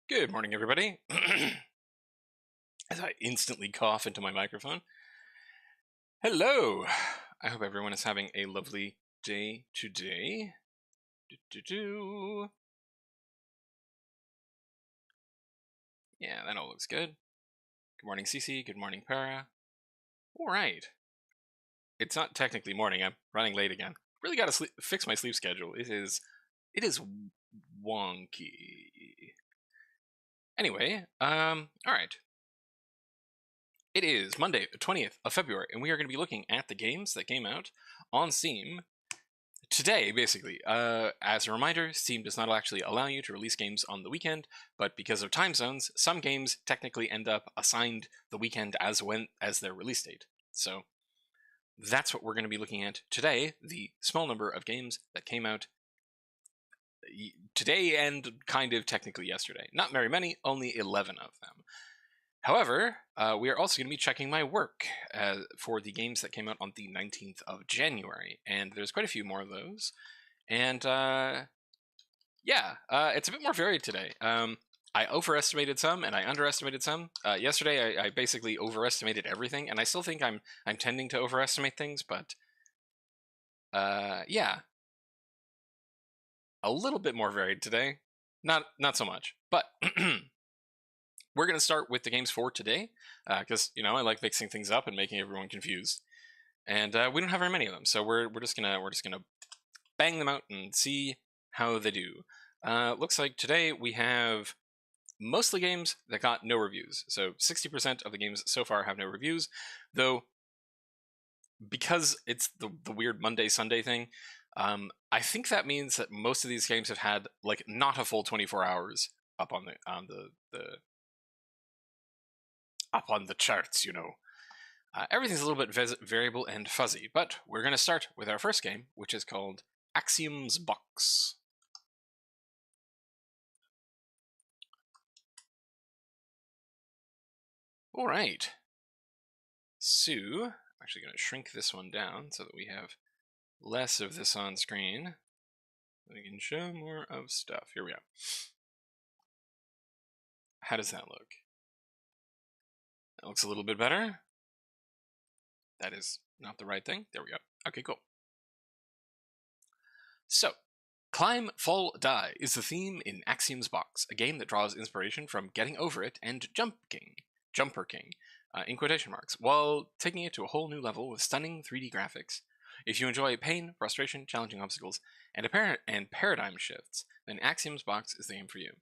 Good morning, everybody. As I instantly cough into my microphone. Hello. I hope everyone is having a lovely day today. Yeah, that all looks good. Good morning, Cece. Good morning, Para. All right. It's not technically morning. I'm running late again. Really got to fix my sleep schedule. It is wonky. Anyway, all right. It is Monday, the 20th of February, and we are going to be looking at the games that came out on Steam today, basically. As a reminder, Steam does not actually allow you to release games on the weekend, but because of time zones, some games technically end up assigned the weekend as their release date. So that's what we're going to be looking at today, the small number of games that came out today and kind of technically yesterday. Not very many, only 11 of them. However, we are also going to be checking my work for the games that came out on the 19th of January, and there's quite a few more of those. And yeah, it's a bit more varied today. I overestimated some and I underestimated some. Yesterday, I basically overestimated everything, and I still think I'm tending to overestimate things, but yeah, a little bit more varied today. Not so much, but. We're going to start with the games for today, because I like mixing things up and making everyone confused, and we don't have very many of them, so we're just gonna bang them out and see how they do. Looks like today we have mostly games that got no reviews, so 60% of the games so far have no reviews, though because it's the weird Monday Sunday thing. I think that means that most of these games have had like not a full 24 hours up on the up on the charts, everything's a little bit variable and fuzzy, but we're going to start with our first game, which is called Axium's Box. All right. So, I'm actually going to shrink this one down so that we have less of this on screen. We can show more of stuff. Here we go. How does that look? That looks a little bit better. That is not the right thing. There we go. Okay, cool. So, Climb, Fall, Die is the theme in Axiom's Box, a game that draws inspiration from Getting Over It and Jumper King, in quotation marks, while taking it to a whole new level with stunning 3D graphics. If you enjoy pain, frustration, challenging obstacles, and paradigm shifts, then Axiom's Box is the game for you.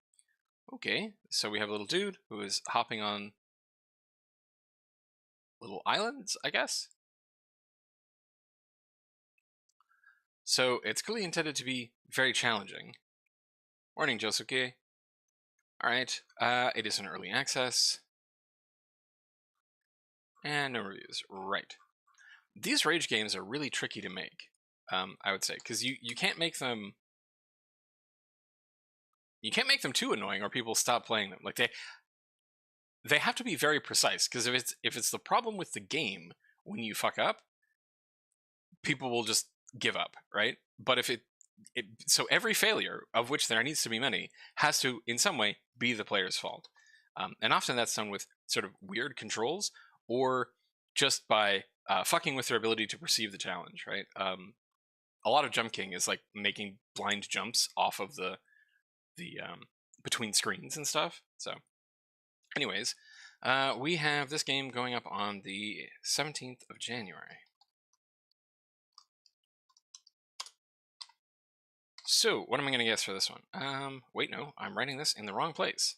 Okay, so we have a little dude who is hopping on little islands, I guess? So it's clearly intended to be very challenging. Morning, Josuke. Alright, it is an early access. And no reviews. Right. These rage games are really tricky to make, I would say, because you can't make them... You can't make them too annoying or people stop playing them. Like, they have to be very precise, because if it's the problem with the game when you fuck up, people will just give up, right? But if so every failure, of which there needs to be many, has to, in some way, be the player's fault. And often that's done with sort of weird controls, or just by fucking with their ability to perceive the challenge, right? A lot of jump king is like making blind jumps off of the between screens and stuff. So, anyways, we have this game going up on the 17th of January. So, what am I going to guess for this one? Wait, no, I'm writing this in the wrong place.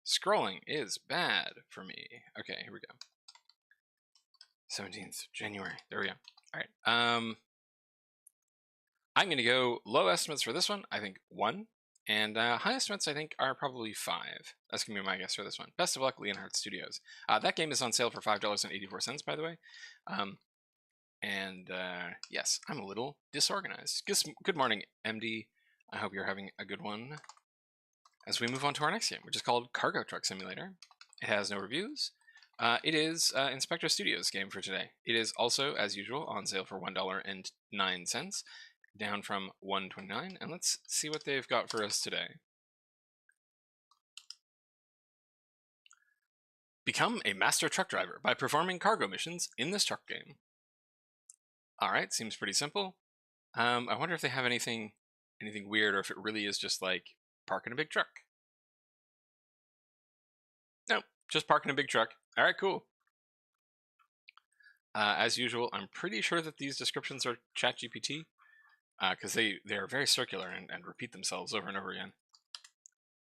Scrolling is bad for me. Okay, here we go. 17th January. There we go. All right. I'm going to go low estimates for this one. I think 1. And high estimates, I think, are probably 5. That's going to be my guess for this one. Best of luck, Leonhardt Studios. That game is on sale for $5.84, by the way. Yes, I'm a little disorganized. Good morning, MD. I hope you're having a good one. As we move on to our next game, which is called Cargo Truck Simulator. It has no reviews. It is Inspector Studios' game for today. It is also, as usual, on sale for $1.09, down from $1.29. And let's see what they've got for us today. Become a master truck driver by performing cargo missions in this truck game. Alright, seems pretty simple. I wonder if they have anything weird, or if it really is just like parking a big truck. Nope, just parking a big truck. Alright, cool. As usual, I'm pretty sure that these descriptions are ChatGPT, because they are very circular and repeat themselves over and over again.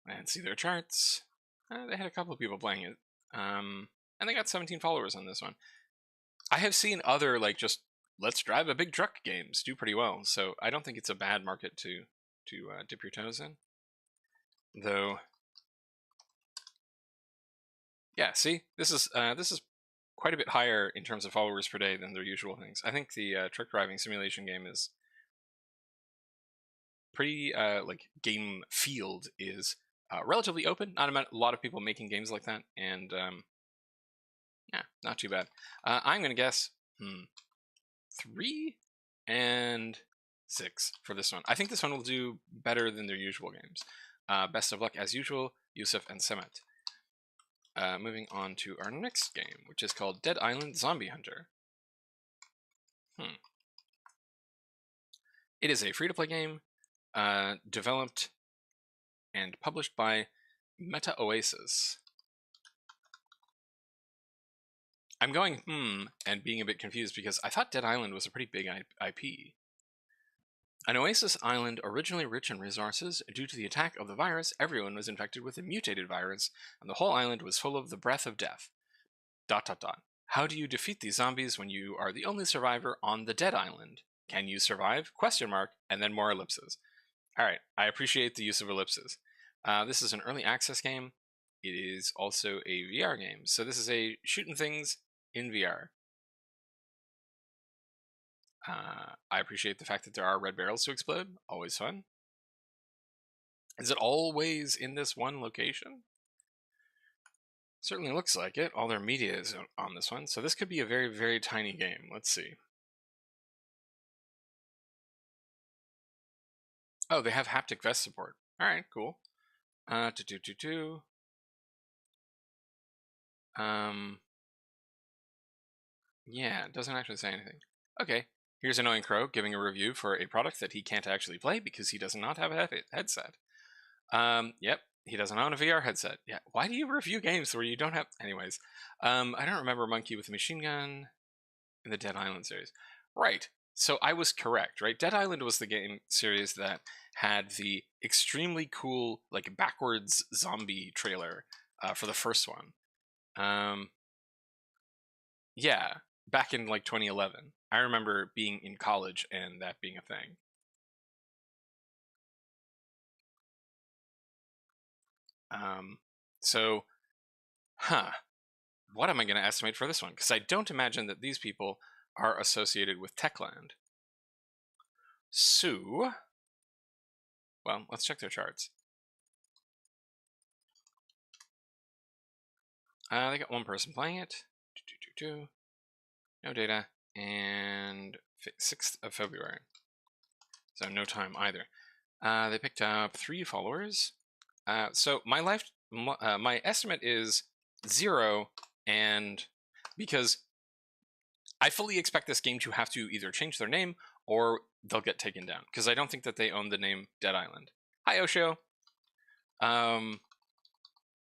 And see their charts. They had a couple of people playing it, and they got 17 followers on this one. I have seen other like just let's drive a big truck games do pretty well, so I don't think it's a bad market to dip your toes in. Though, yeah, see, this is quite a bit higher in terms of followers per day than their usual things. I think the truck driving simulation game is pretty like game field is relatively open. Not a lot of people making games like that, and yeah, not too bad. I'm gonna guess 3 and 6 for this one. I think this one will do better than their usual games. Best of luck as usual, Yusuf and Semet. Moving on to our next game, which is called Dead Island Zombie Hunter. It is a free-to-play game developed and published by Meta Oasis. I'm going and being a bit confused because I thought Dead Island was a pretty big IP. An oasis island originally rich in resources, due to the attack of the virus, everyone was infected with a mutated virus, and the whole island was full of the breath of death. ... How do you defeat these zombies when you are the only survivor on the dead island? Can you survive? ? And then more ellipses. Alright, I appreciate the use of ellipses. This is an early access game. It is also a VR game, so this is a shooting things in VR. I appreciate the fact that there are red barrels to explode. Always fun. Is it always in this one location? Certainly looks like it. All their media is on this one, so this could be a very, very tiny game. Let's see. Oh, they have haptic vest support. Alright, cool. Yeah, it doesn't actually say anything. Okay, here's Annoying Crow giving a review for a product that he can't actually play because he does not have a headset. Yep, he doesn't own a VR headset. Yeah, why do you review games where you don't have... Anyways, I don't remember Monkey with a Machine Gun in the Dead Island series. Right, so I was correct, right? Dead Island was the game series that had the extremely cool, like, backwards zombie trailer for the first one. Yeah, back in, like, 2011. I remember being in college and that being a thing. So, what am I going to estimate for this one? Because I don't imagine that these people are associated with Techland. So, well, let's check their charts. They got one person playing it. No data. And 6th of February. So no time either. They picked up 3 followers. So my estimate is 0, and because I fully expect this game to have to either change their name or they'll get taken down, because I don't think that they own the name Dead Island. Hi, Osho.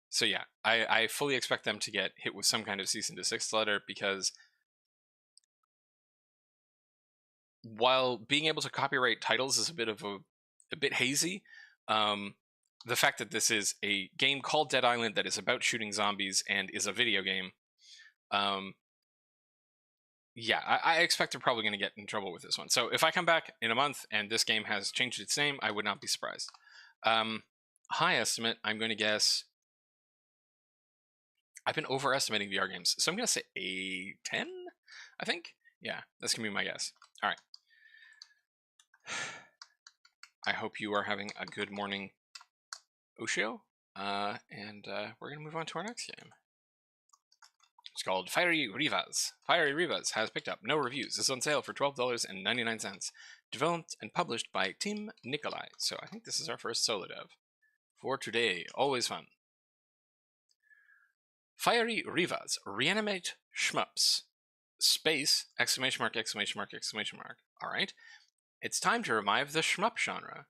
So yeah, I fully expect them to get hit with some kind of cease and desist letter, because while being able to copyright titles is a bit hazy, the fact that this is a game called Dead Island that is about shooting zombies and is a video game, yeah, I expect they're probably going to get in trouble with this one. So if I come back in a month and this game has changed its name, I would not be surprised. High estimate, I'm going to guess... I've been overestimating VR games, so I'm going to say a 10, I think? Yeah, that's going to be my guess. All right. I hope you are having a good morning, Osho. And we're going to move on to our next game. It's called Fiery Rivaz. Fiery Rivaz has picked up no reviews. It's on sale for $12.99. Developed and published by Team Nikolai. So I think this is our first solo dev for today. Always fun. Fiery Rivaz, reanimate shmups. Space, exclamation mark, exclamation mark, exclamation mark. Alright. It's time to revive the shmup genre.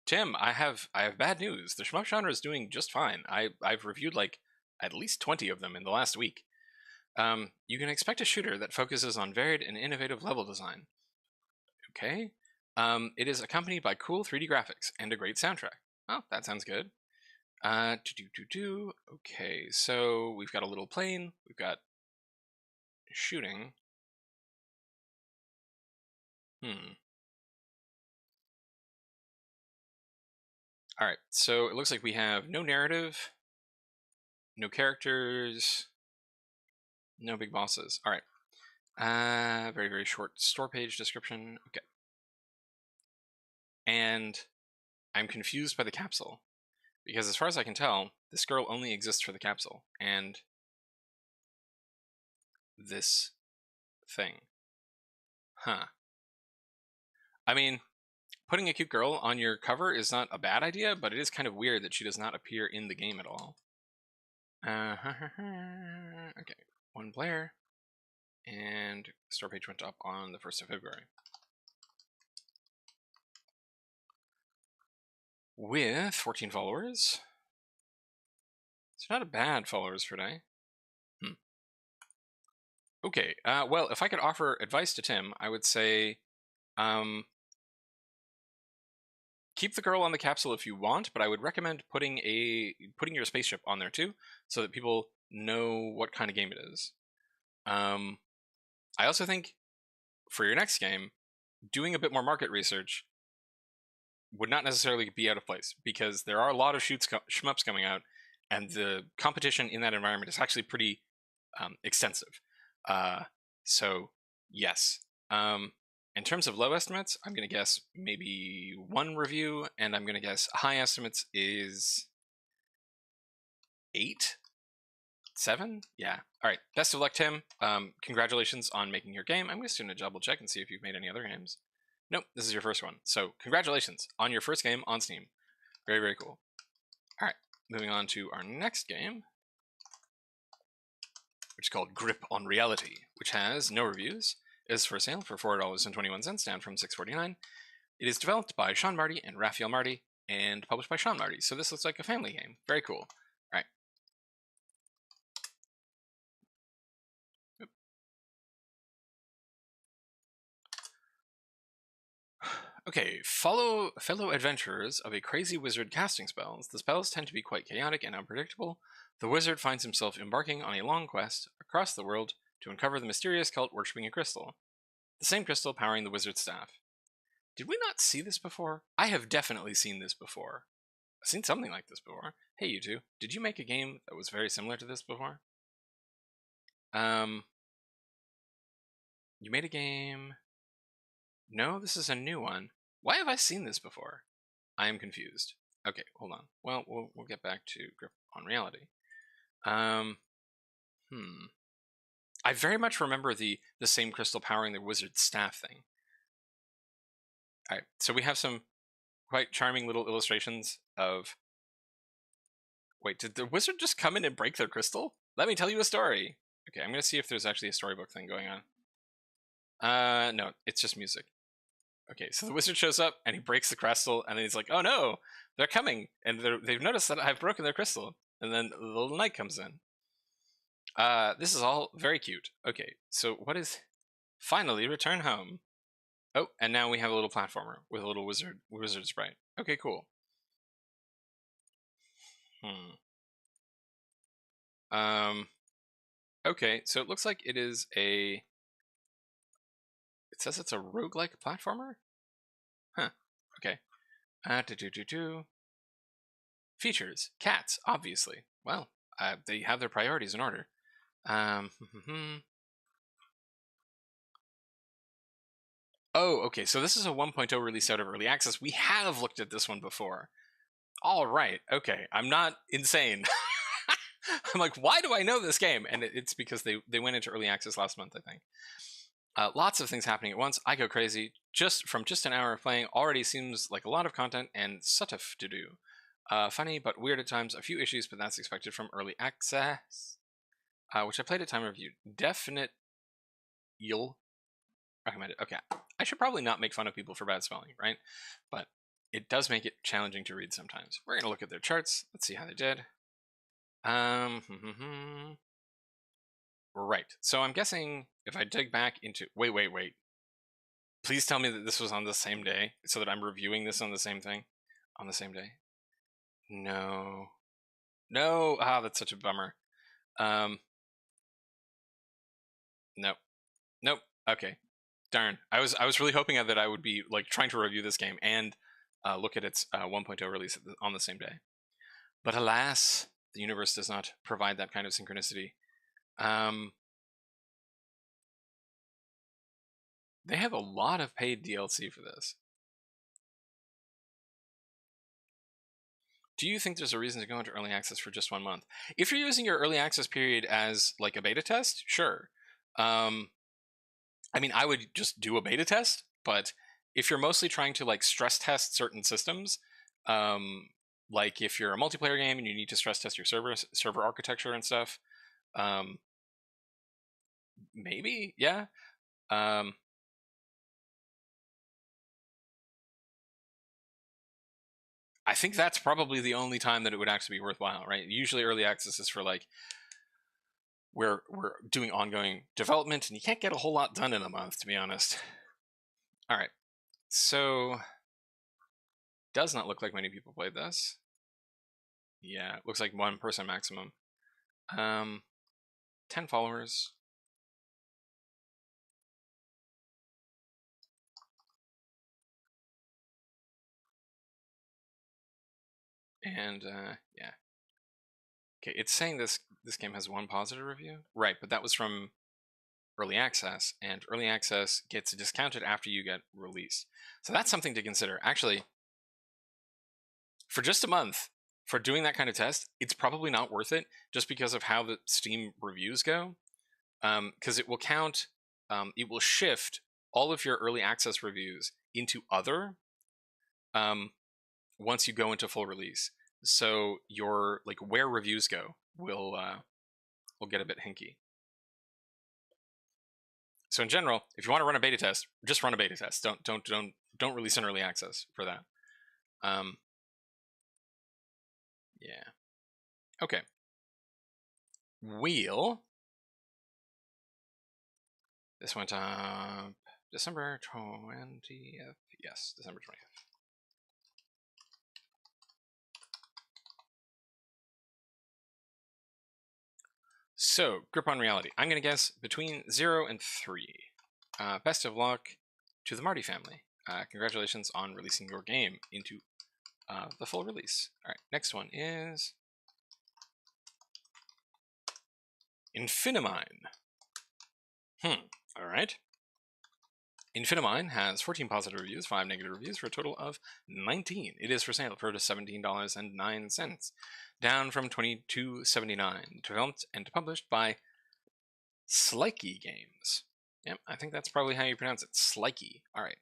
Tim, I have bad news. The shmup genre is doing just fine. I've reviewed like at least 20 of them in the last week. You can expect a shooter that focuses on varied and innovative level design. Okay. It is accompanied by cool 3D graphics and a great soundtrack. Oh, that sounds good. Okay, so we've got a little plane. We've got shooting. All right, so it looks like we have no narrative, no characters, no big bosses. All right. Very, very short store page description. Okay. And I'm confused by the capsule. Because as far as I can tell, this girl only exists for the capsule. And this thing. Huh. I mean, putting a cute girl on your cover is not a bad idea, but it is kind of weird that she does not appear in the game at all. Okay, 1 player. And store page went up on the 1st of February. With 14 followers. It's not a bad followers per day. Okay, well, if I could offer advice to Tim, I would say keep the girl on the capsule if you want, but I would recommend putting your spaceship on there too, so that people know what kind of game it is. I also think for your next game, doing a bit more market research would not necessarily be out of place, because there are a lot of shmups coming out, and the competition in that environment is actually pretty extensive. So yes. In terms of low estimates, I'm going to guess maybe 1 review, and I'm going to guess high estimates is 8? 7? Yeah. All right. Best of luck, Tim. Congratulations on making your game. I'm just going to double check and see if you've made any other games. Nope, this is your first one. So congratulations on your first game on Steam. Very, very cool. All right. Moving on to our next game, which is called Grip on Reality, which has no reviews. It is for sale for $4.21, down from $6.49. It is developed by Sean Marty and Raphael Marty, and published by Sean Marty. So this looks like a family game. Very cool. All right. Okay, fellow adventurers of a crazy wizard casting spells. The spells tend to be quite chaotic and unpredictable. The wizard finds himself embarking on a long quest across the world to uncover the mysterious cult worshipping a crystal. The same crystal powering the wizard's staff. Did we not see this before? I have definitely seen this before. I've seen something like this before. Hey, you two, did you make a game that was very similar to this before? You made a game... No, this is a new one. Why have I seen this before? I am confused. Okay, hold on. Well, we'll get back to Grip on Reality. I very much remember the same crystal powering the wizard's staff thing. Alright, so we have some quite charming little illustrations of... Wait, did the wizard just come in and break their crystal? Let me tell you a story. Okay, I'm gonna see if there's actually a storybook thing going on. No, it's just music. Okay, so the wizard shows up and he breaks the crystal, and then he's like, "Oh no, they're coming!" And they've noticed that I've broken their crystal. And then the little knight comes in. This is all very cute. Okay, so what is finally return home? Oh, and now we have a little platformer with a little wizard sprite. Okay, cool. Okay, so it looks like it is a... It says it's a roguelike platformer? Huh, okay. Features. Cats, obviously. Well, they have their priorities in order. Oh, okay, so this is a 1.0 release out of early access. We have looked at this one before. All right, okay, I'm not insane. I'm like, why do I know this game? And it's because they went into early access last month, I think. Lots of things happening at once. I go crazy. Just an hour of playing already seems like a lot of content and such a to do. Funny but weird at times. A few issues, but that's expected from early access, which I played at time review. Definite. You'll recommend it. Okay, I should probably not make fun of people for bad spelling, right? But it does make it challenging to read sometimes. We're gonna look at their charts. Let's see how they did. Right. So I'm guessing if I dig back into wait. Please tell me that this was on the same day, so that I'm reviewing this on the same thing, on the same day. No, no. Ah, that's such a bummer. Nope, nope. Okay, darn. I was really hoping that I would be like trying to review this game and look at its 1.0 release on the same day. But alas, the universe does not provide that kind of synchronicity. They have a lot of paid DLC for this. Do you think there's a reason to go into early access for just 1 month? If you're using your early access period as like a beta test, sure. I mean, I would just do a beta test, but if you're mostly trying to like stress test certain systems, like if you're a multiplayer game and you need to stress test your server architecture and stuff, maybe, yeah. I think that's probably the only time that it would actually be worthwhile, right? Usually early access is for like we're doing ongoing development and you can't get a whole lot done in a month, to be honest. All right. So does not look like many people played this. Yeah, looks like 1 person maximum. 10 followers. And yeah. Okay, it's saying this game has 1 positive review. Right, but that was from early access, and early access gets discounted after you get released. So that's something to consider. Actually, for just a month, for doing that kind of test, it's probably not worth it just because of how the Steam reviews go. Because it will count, it will shift all of your early access reviews into other once you go into full release. So your like where reviews go will get a bit hinky. So in general, if you want to run a beta test, just run a beta test. Don't release an early access for that. Yeah. Okay. Wheel. This went up December 20th. Yes, December 20th. So, grip on reality. I'm going to guess between 0 and 3. Best of luck to the Marty family. Congratulations on releasing your game into the full release. All right, next one is Infinimine. All right. Infinimine has 14 positive reviews, 5 negative reviews, for a total of 19. It is for sale for just $17.09, down from $22.79. Developed and published by Slikey Games. Yep, I think that's probably how you pronounce it. Slikey. All right.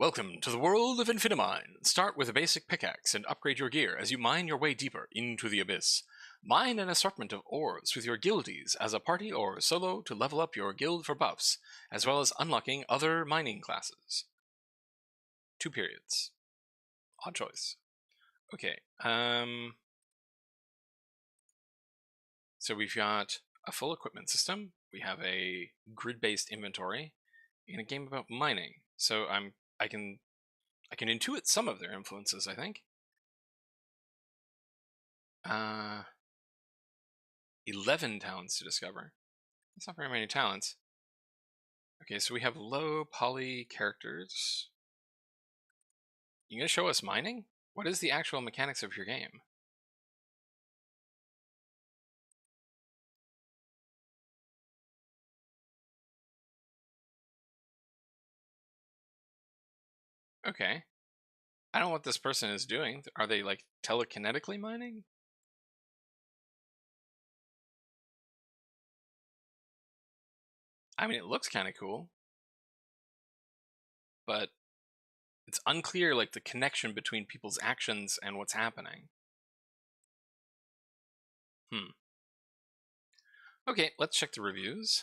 Welcome to the world of Infinimine. Start with a basic pickaxe and upgrade your gear as you mine your way deeper into the abyss. Mine an assortment of ores with your guildies as a party or solo to level up your guild for buffs, as well as unlocking other mining classes. 2 periods. Odd choice. Okay, so we've got a full equipment system, we have a grid-based inventory, in a game about mining. So I can intuit some of their influences, I think. 11 talents to discover. That's not very many talents. Okay, so we have low poly characters. You gonna show us mining? What is the actual mechanics of your game? Okay. I don't know what this person is doing. Are they like telekinetically mining? I mean, it looks kind of cool, but It's unclear, like, the connection between people's actions and what's happening. Okay, let's check the reviews.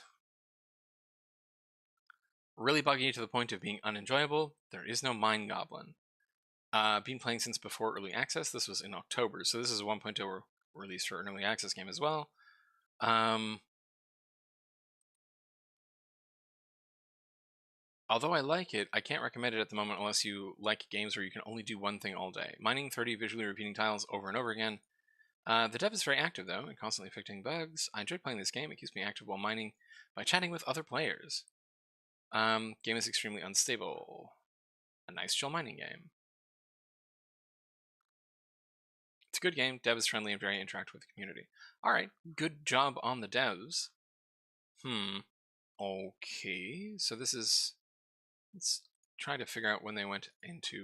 Really buggy to the point of being unenjoyable. There is no Mind Goblin. Been playing since before early access. This was in October, so this is a 1.0 release for an early access game as well. Although I like it, I can't recommend it at the moment unless you like games where you can only do one thing all day. Mining 30 visually repeating tiles over and over again. The dev is very active though, and constantly fixing bugs. I enjoy playing this game. It keeps me active while mining by chatting with other players. Game is extremely unstable. A nice chill mining game. It's a good game. Dev is friendly and very interactive with the community. Alright, good job on the devs. Okay, so this is... Let's try to figure out when they went into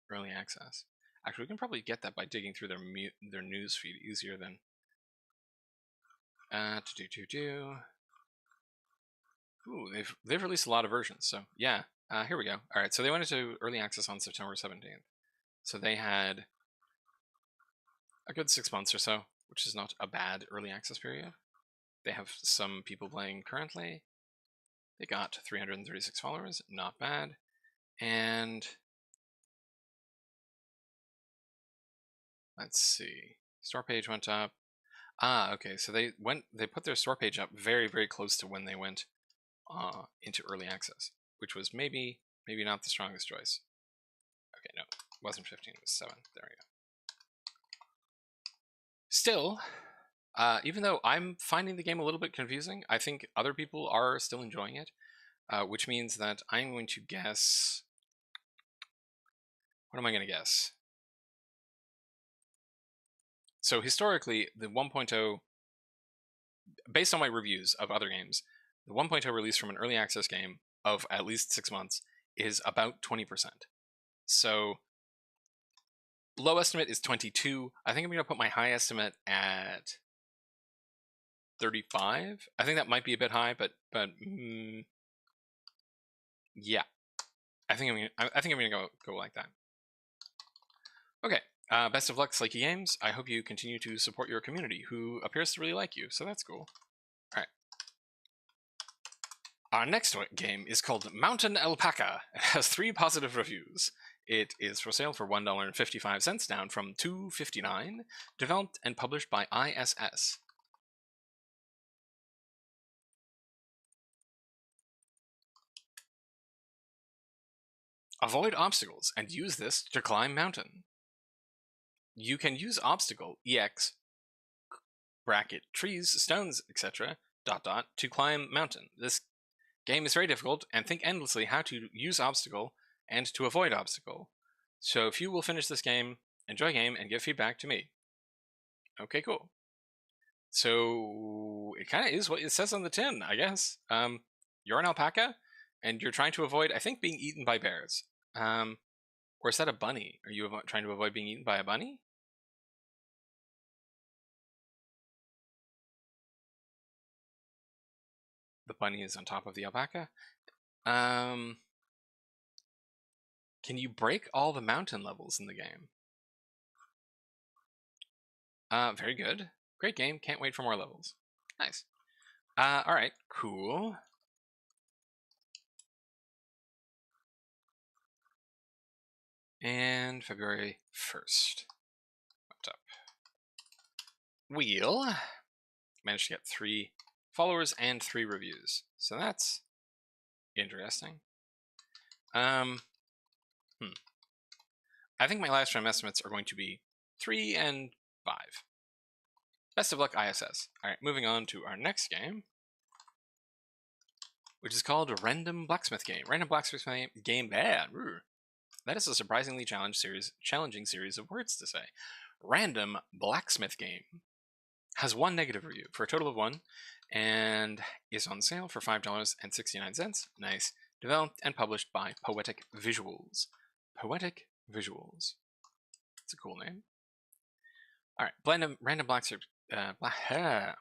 early access. Actually, we can probably get that by digging through their news feed easier than... Ooh, they've released a lot of versions, so yeah. Here we go. Alright, so they went into early access on September 17th. So they had a good 6 months or so, which is not a bad early access period. They have some people playing currently. They got 336 followers, not bad. And let's see. Store page went up. Okay, so they put their store page up very, very close to when they went into early access, which was maybe not the strongest choice. Okay, no, it wasn't 15, it was 7. There we go. Still, even though I'm finding the game a little bit confusing, I think other people are still enjoying it, which means that I'm going to guess... What am I going to guess? So historically, the 1.0, based on my reviews of other games, the 1.0 release from an early access game of at least 6 months is about 20%. So low estimate is 22. I think I'm going to put my high estimate at 35. I think that might be a bit high, but yeah, I think I'm gonna go like that. Okay, best of luck, Slikey Games. I hope you continue to support your community, who appears to really like you, so that's cool. All right. Our next game is called Mountain Alpaca. It has 3 positive reviews. It is for sale for $1.55, down from $2.59. Developed and published by ISS. Avoid obstacles and use this to climb mountain. You can use obstacle, EX, bracket, trees, stones, etc., ... to climb mountain. This game is very difficult, and think endlessly how to use obstacle and to avoid obstacle. So if you will finish this game, enjoy game, and give feedback to me. Okay, cool. So it kind of is what it says on the tin, I guess. You're an alpaca, and you're trying to avoid, I think, being eaten by bears. Or is that a bunny? Are you trying to avoid being eaten by a bunny? The bunny is on top of the alpaca. Can you break all the mountain levels in the game? Very good. Great game. Can't wait for more levels. Nice. Alright, cool. And February 1st. Went up. Wheel. Managed to get 3 followers and 3 reviews. So that's interesting. I think my live stream estimates are going to be 3 and 5. Best of luck, ISS. Alright, moving on to our next game, which is called a Random Blacksmith Game. Random Blacksmith Game, bad. That is a surprisingly challenging series of words to say. Random Blacksmith Game has 1 negative review for a total of 1, and is on sale for $5.69. Nice. Developed and published by Poetic Visuals. Poetic Visuals. It's a cool name. Alright, Random Blacksmith. That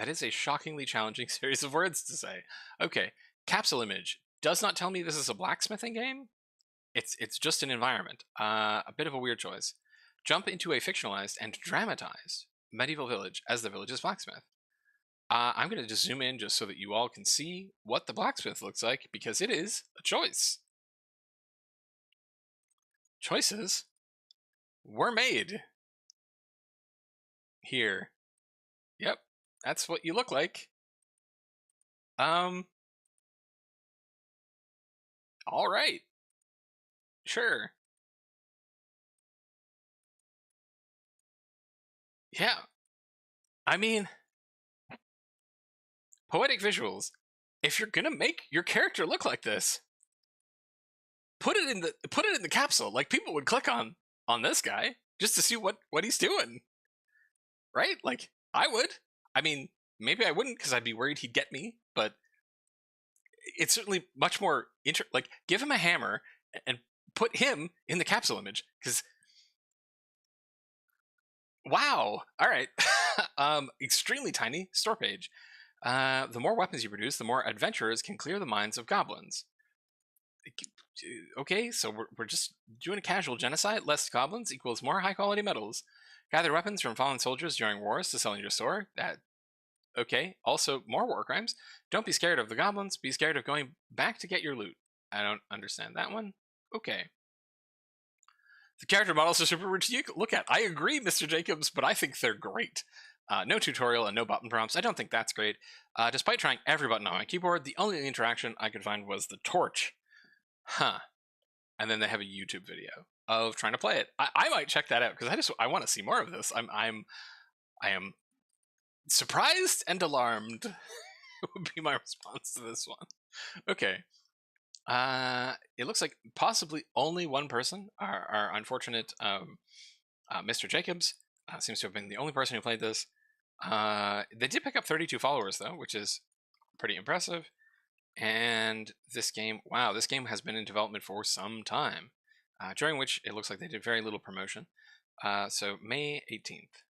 is a shockingly challenging series of words to say. Okay, capsule image. Does not tell me this is a blacksmithing game? It's just an environment. A bit of a weird choice. Jump into a fictionalized and dramatized medieval village as the village's blacksmith. I'm going to just zoom in just so that you all can see what the blacksmith looks like, because it is a choice. Choices were made here. Yep, that's what you look like. All right. Sure. Yeah. I mean, poetic visuals. If you're gonna make your character look like this, put it in the capsule. Like, people would click on this guy just to see what he's doing, right? Like, I would. I mean, maybe I wouldn't because I'd be worried he'd get me, but it's certainly much more like, give him a hammer and put him in the capsule image, because wow. All right. Extremely tiny store page. The more weapons you produce, the more adventurers can clear the minds of goblins. Okay, so we're just doing a casual genocide. Less goblins equals more high quality metals. Gather weapons from fallen soldiers during wars to sell in your store. That okay. Also, more war crimes. Don't be scared of the goblins. Be scared of going back to get your loot. I don't understand that one. Okay. The character models are super rich to look at. I agree, Mr. Jacobs, but I think they're great. No tutorial and no button prompts. I don't think that's great. Despite trying every button on my keyboard, the only interaction I could find was the torch. Huh. And then they have a YouTube video of trying to play it. I might check that out because I want to see more of this. I am surprised and alarmed. Would be my response to this one. Okay. It looks like possibly only one person, our unfortunate Mr. Jacobs, seems to have been the only person who played this. They did pick up 32 followers though, which is pretty impressive. And this game, wow, this game has been in development for some time, during which it looks like they did very little promotion. So May 18th.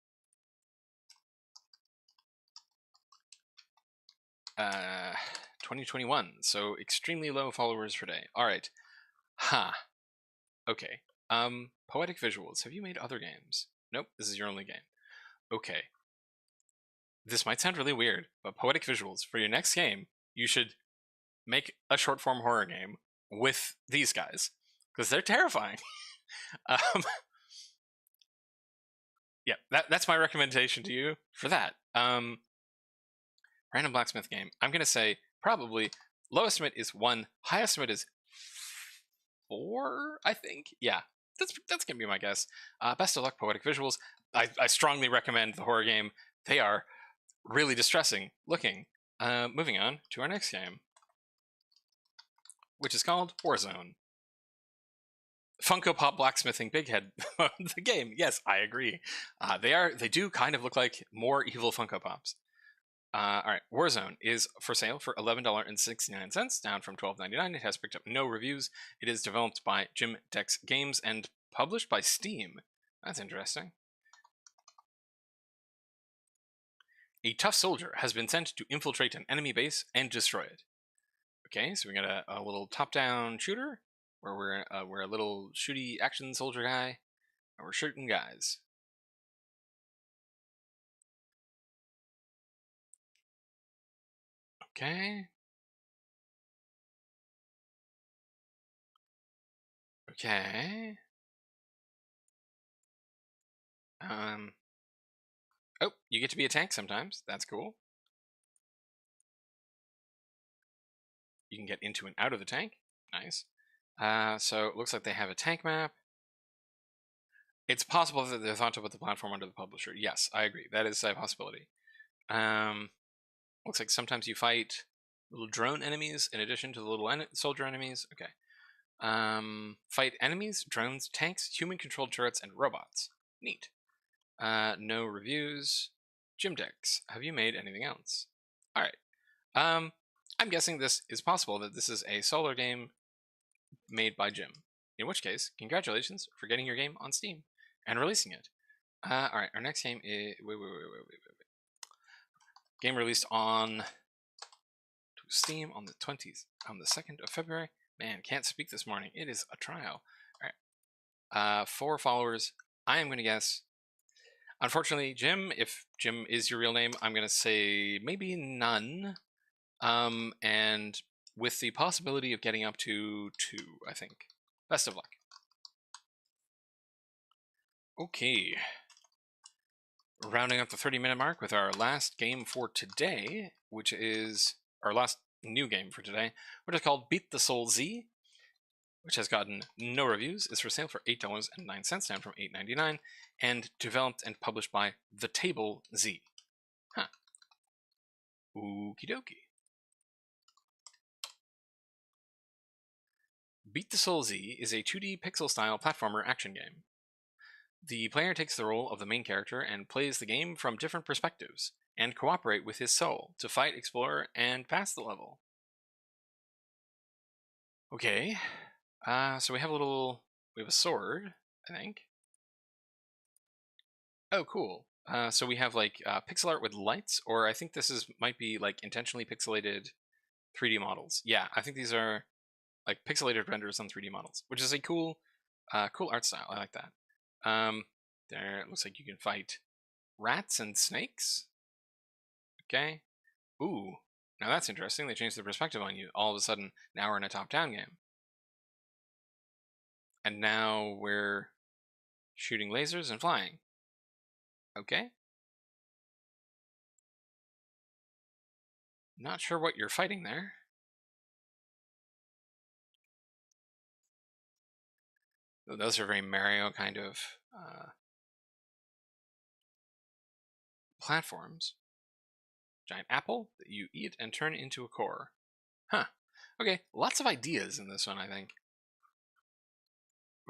2021, so extremely low followers per day. All right. Huh. Okay. Poetic visuals. Have you made other games? Nope, this is your only game. Okay. This might sound really weird, but poetic visuals for your next game, you should make a short form horror game with these guys, because they're terrifying. Yeah, that's my recommendation to you for that. Random blacksmith game. I'm gonna say probably low estimate is 1, high estimate is 4. I think. Yeah, that's gonna be my guess. Best of luck, poetic visuals. I strongly recommend the horror game. They are really distressing looking. Moving on to our next game, which is called WarZone. Funko Pop blacksmithing big head. The game. Yes, I agree. They do kind of look like more evil Funko Pops. All right, WarZone is for sale for $11.69, down from $12.99. It has picked up no reviews. It is developed by Jim Dex Games and published by Steam. That's interesting. A tough soldier has been sent to infiltrate an enemy base and destroy it. Okay, so we got a little top-down shooter where we're a little shooty action soldier guy, and we're shooting guys. Okay. Okay. Oh, you get to be a tank sometimes. That's cool. You can get into and out of the tank. Nice. So it looks like they have a tank map. It's possible that they're thought to put the platform under the publisher. Yes, I agree. That is a possibility. Looks like sometimes you fight little drone enemies in addition to the little soldier enemies. Okay. Fight enemies, drones, tanks, human-controlled turrets, and robots. Neat. No reviews. Jim Dex, have you made anything else? All right. I'm guessing this is possible, that this is a solo game made by Jim. In which case, congratulations for getting your game on Steam and releasing it. All right, our next game is wait. Game released on Steam on the 2nd of February. Man, can't speak this morning. It is a trial. All right. 4 followers. I am going to guess. Unfortunately, Jim, if Jim is your real name, I'm going to say maybe none. And with the possibility of getting up to 2, I think. Best of luck. Okay. Rounding up the 30-minute mark with our last game for today, which is our last new game for today, which is called Beat the Soul Z, which has gotten no reviews, is for sale for $8.09, down from $8.99, and developed and published by The Table Z. Huh. Okie dokie. Beat the Soul Z is a 2D pixel-style platformer action game. The player takes the role of the main character and plays the game from different perspectives, and cooperate with his soul to fight, explore, and pass the level. Okay, so we have a sword, I think. Oh, cool. So we have like pixel art with lights, or I think this might be like intentionally pixelated 3D models. Yeah, I think these are like pixelated renders on 3D models, which is a cool art style. I like that. There, it looks like you can fight rats and snakes. Okay. Ooh, now that's interesting. They changed the perspective on you. All of a sudden, now we're in a top-down game. And now we're shooting lasers and flying. Okay. Not sure what you're fighting there. Oh, those are very Mario kind of platforms. Giant apple that you eat and turn into a core. Huh. Okay, lots of ideas in this one, I think.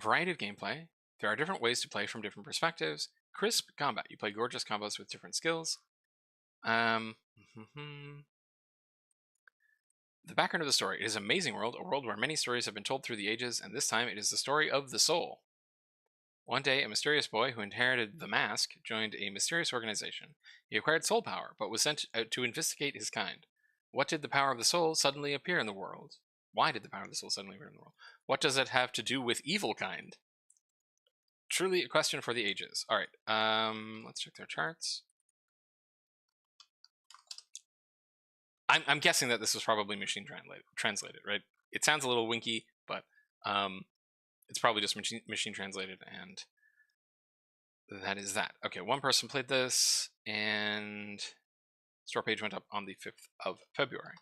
Variety of gameplay. There are different ways to play from different perspectives. Crisp combat. You play gorgeous combos with different skills. The background of the story. It is an amazing world, a world where many stories have been told through the ages, and this time it is the story of the soul. One day, a mysterious boy who inherited the mask joined a mysterious organization. He acquired soul power, but was sent out to investigate his kind. What did the power of the soul suddenly appear in the world? Why did the power of the soul suddenly appear in the world? What does it have to do with evil kind? Truly a question for the ages. All right, let's check their charts. I'm guessing that this was probably machine translated, right? It sounds a little winky, but it's probably just machine translated, and that is that. Okay, one person played this, and store page went up on the 5th of February.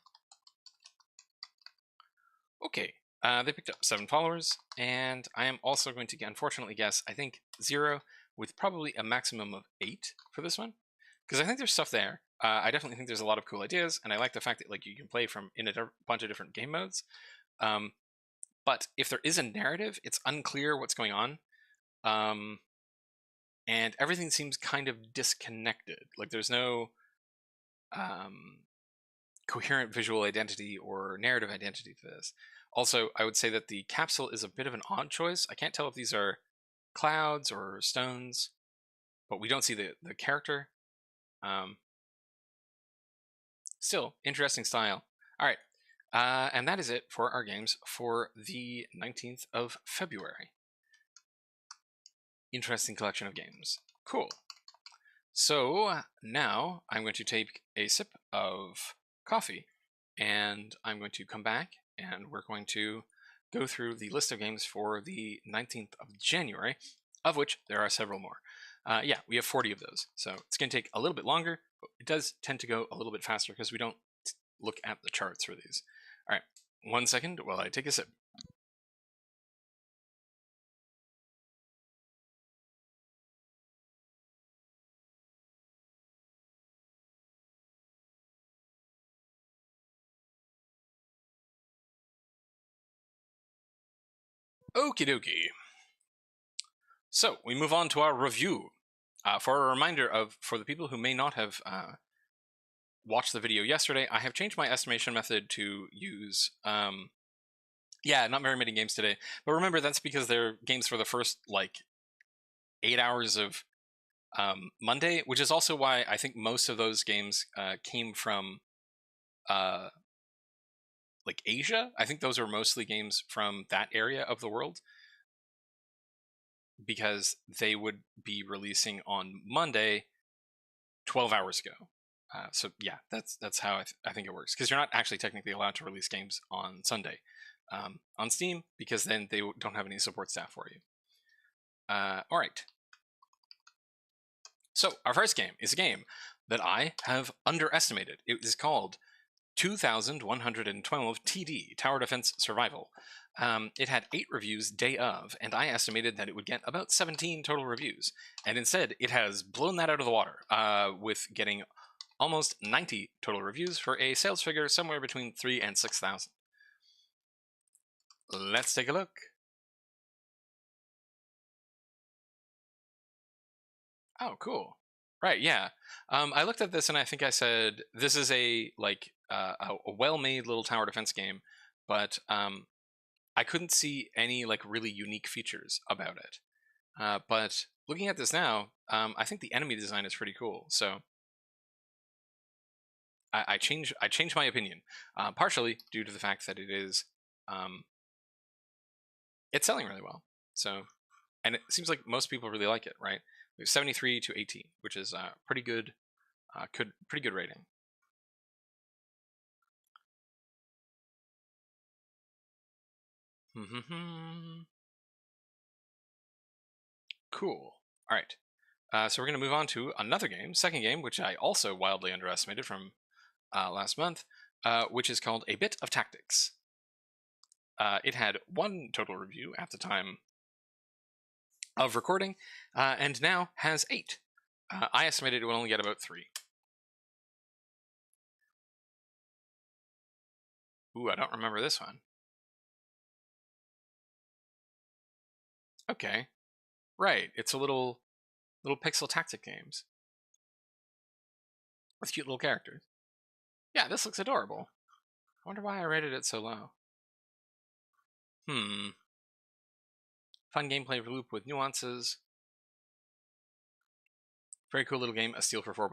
Okay, they picked up 7 followers, and I am also going to, unfortunately, guess, I think 0, with probably a maximum of 8 for this one, because I think there's stuff there. I definitely think there's a lot of cool ideas, and I like the fact that like you can play from in a bunch of different game modes. But if there is a narrative, it's unclear what's going on, and everything seems kind of disconnected. Like there's no coherent visual identity or narrative identity to this. Also, I would say that the capsule is a bit of an odd choice. I can't tell if these are clouds or stones, but we don't see the character. Still, interesting style. All right, and that is it for our games for the 19th of February. Interesting collection of games. Cool. So now I'm going to take a sip of coffee, and I'm going to come back, and we're going to go through the list of games for the 19th of January, of which there are several more. Yeah, we have 40 of those, so it's going to take a little bit longer, but it does tend to go a little bit faster because we don't look at the charts for these. All right, 1 second while I take a sip. Okie dokie. So we move on to our review. For a reminder for the people who may not have watched the video yesterday, I have changed my estimation method to use, yeah, not very many games today. But remember, that's because they're games for the first, like, 8 hours of Monday, which is also why I think most of those games came from, like Asia. I think those are mostly games from that area of the world, because they would be releasing on Monday 12 hours ago. So yeah, that's how I think it works, because you're not actually technically allowed to release games on Sunday on Steam, because then they don't have any support staff for you. All right. So our first game is a game that I have underestimated. It is called 2112 TD, Tower Defense Survival. It had 8 reviews day of, and I estimated that it would get about 17 total reviews. And instead, it has blown that out of the water, with getting almost 90 total reviews for a sales figure somewhere between 3,000 and 6,000. Let's take a look. Oh, cool. Right, yeah. I looked at this and I think I said, this is a well-made little tower defense game, but I couldn't see any like really unique features about it. But looking at this now, I think the enemy design is pretty cool. So I changed my opinion, partially due to the fact that it's selling really well. So, and it seems like most people really like it, right? We have 73 to 18, which is pretty good rating. Cool. All right. So we're going to move on to another game, second game, which I also wildly underestimated from last month, which is called A Bit of Tactics. It had 1 total review at the time of recording, and now has 8. I estimated it would only get about 3. Ooh, I don't remember this one. Okay. Right. It's a little pixel tactic games with cute little characters. Yeah, this looks adorable. I wonder why I rated it so low. Fun gameplay loop with nuances. Very cool little game, a steal for $4.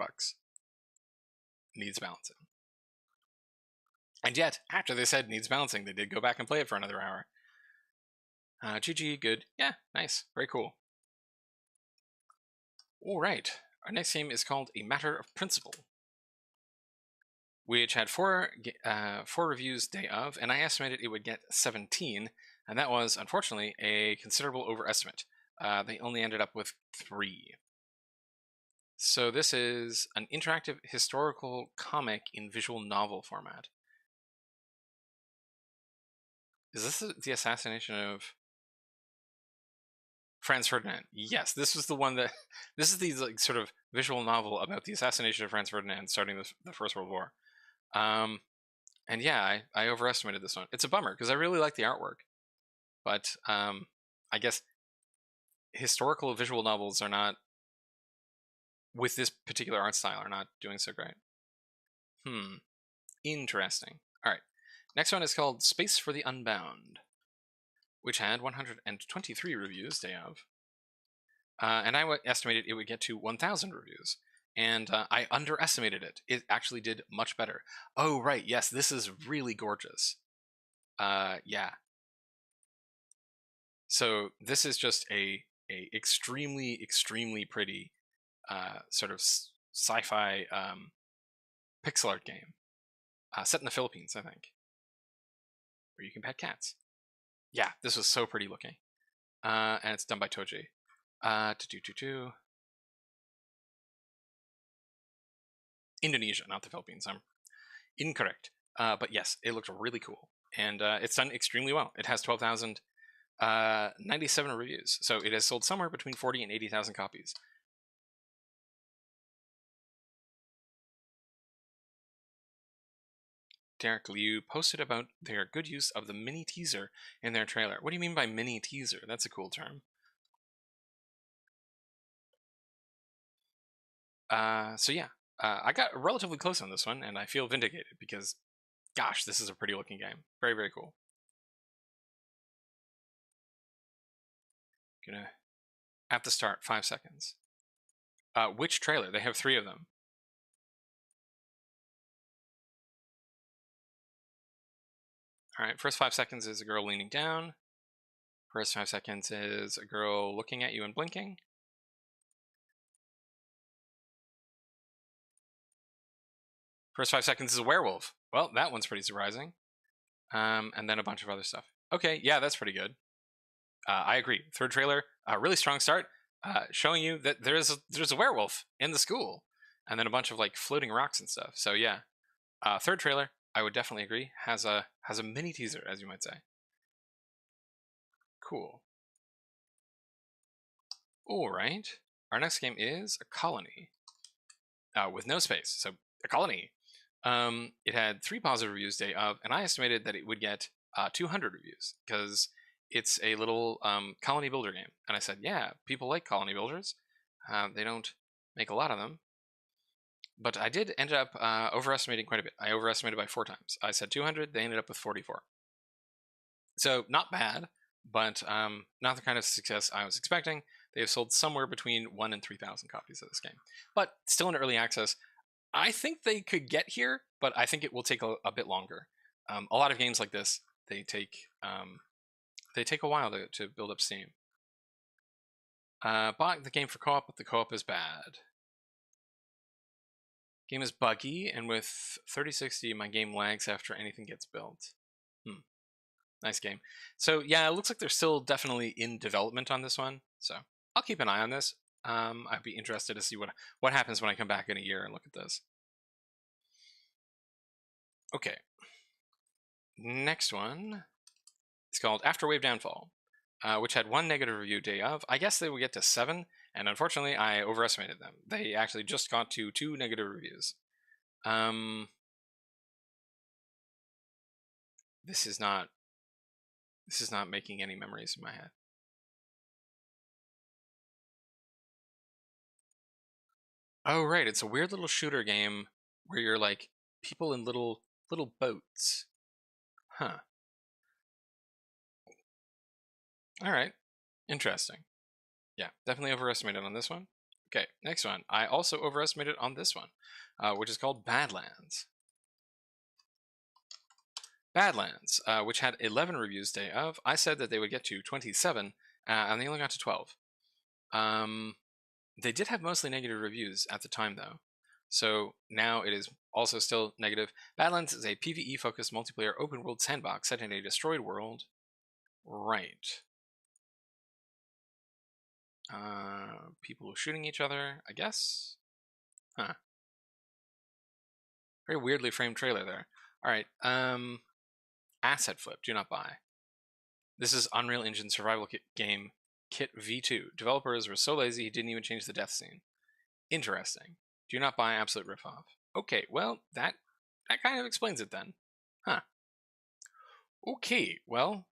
Needs balancing. And yet, after they said needs balancing, they did go back and play it for another hour. GG, good. Yeah, nice. Very cool. All right. Our next game is called A Matter of Principle, which had 4 reviews day of, and I estimated it would get 17, and that was, unfortunately, a considerable overestimate. They only ended up with 3. So this is an interactive historical comic in visual novel format. Is this the assassination of Franz Ferdinand? Yes, this was the one that... This is the like, sort of visual novel about the assassination of Franz Ferdinand starting the First World War. And yeah, I overestimated this one. It's a bummer, because I really like the artwork. But I guess historical visual novels are not, with this particular art style, are not doing so great. Interesting. All right. Next one is called Space for the Unbound, which had 123 reviews day of. And I estimated it would get to 1,000 reviews. And I underestimated it. It actually did much better. Oh, right. Yes, this is really gorgeous. Yeah. So this is just a extremely, extremely pretty sort of sci-fi pixel art game set in the Philippines, I think, where you can pet cats. Yeah, this was so pretty looking. And it's done by Toji. Indonesia, not the Philippines. I'm incorrect. But yes, it looked really cool. And it's done extremely well. It has 12,097 reviews. So it has sold somewhere between 40 and 80,000 copies. Derek Liu posted about their good use of the mini teaser in their trailer. What do you mean by mini teaser? That's a cool term. So yeah, I got relatively close on this one, and I feel vindicated because, gosh, this is a pretty looking game. Very, very cool. Gonna, at the start, 5 seconds. Which trailer? They have 3 of them. All right, first 5 seconds is a girl leaning down. First 5 seconds is a girl looking at you and blinking. First 5 seconds is a werewolf. Well, that one's pretty surprising. And then a bunch of other stuff. Okay, yeah, that's pretty good. I agree. Third trailer, really strong start, showing you that there's a werewolf in the school, and then a bunch of like floating rocks and stuff. So yeah, third trailer, I would definitely agree. Has a mini teaser, as you might say. Cool. All right. Our next game is a colony, with no space. So a colony. It had 3 positive reviews day of, and I estimated that it would get 200 reviews because it's a little colony builder game. And I said, yeah, people like colony builders. They don't make a lot of them. But I did end up overestimating quite a bit. I overestimated by 4 times. I said 200, they ended up with 44. So not bad, but not the kind of success I was expecting. They have sold somewhere between 1 and 3,000 copies of this game. But still in early access. I think they could get here, but I think it will take a bit longer. A lot of games like this, they take a while to build up steam. Bought the game for co-op, but the co-op is bad. Game is buggy, and with 3060, my game lags after anything gets built. Nice game. So yeah, it looks like they're still definitely in development on this one. So I'll keep an eye on this. I'd be interested to see what happens when I come back in a year and look at this. Okay. Next one is called After Wave Downfall, which had 1 negative review day of. I guess they would get to 7, and unfortunately, I overestimated them. They actually just got to 2 negative reviews. This is not making any memories in my head. Oh right, it's a weird little shooter game where you're like people in little boats. Huh. All right. Interesting. Yeah, definitely overestimated on this one. Okay, next one. I also overestimated on this one, which is called Badlands. Badlands, which had 11 reviews day of. I said that they would get to 27, and they only got to 12. They did have mostly negative reviews at the time, though. So now it is also still negative. Badlands is a PvE-focused multiplayer open-world sandbox set in a destroyed world. Right. People shooting each other, I guess? Huh. Very weirdly framed trailer there. Alright, Asset Flip, do not buy. This is Unreal Engine survival game Kit V2. Developers were so lazy he didn't even change the death scene. Interesting. Do not buy, absolute ripoff. Okay, well, that kind of explains it then. Huh. Okay, well,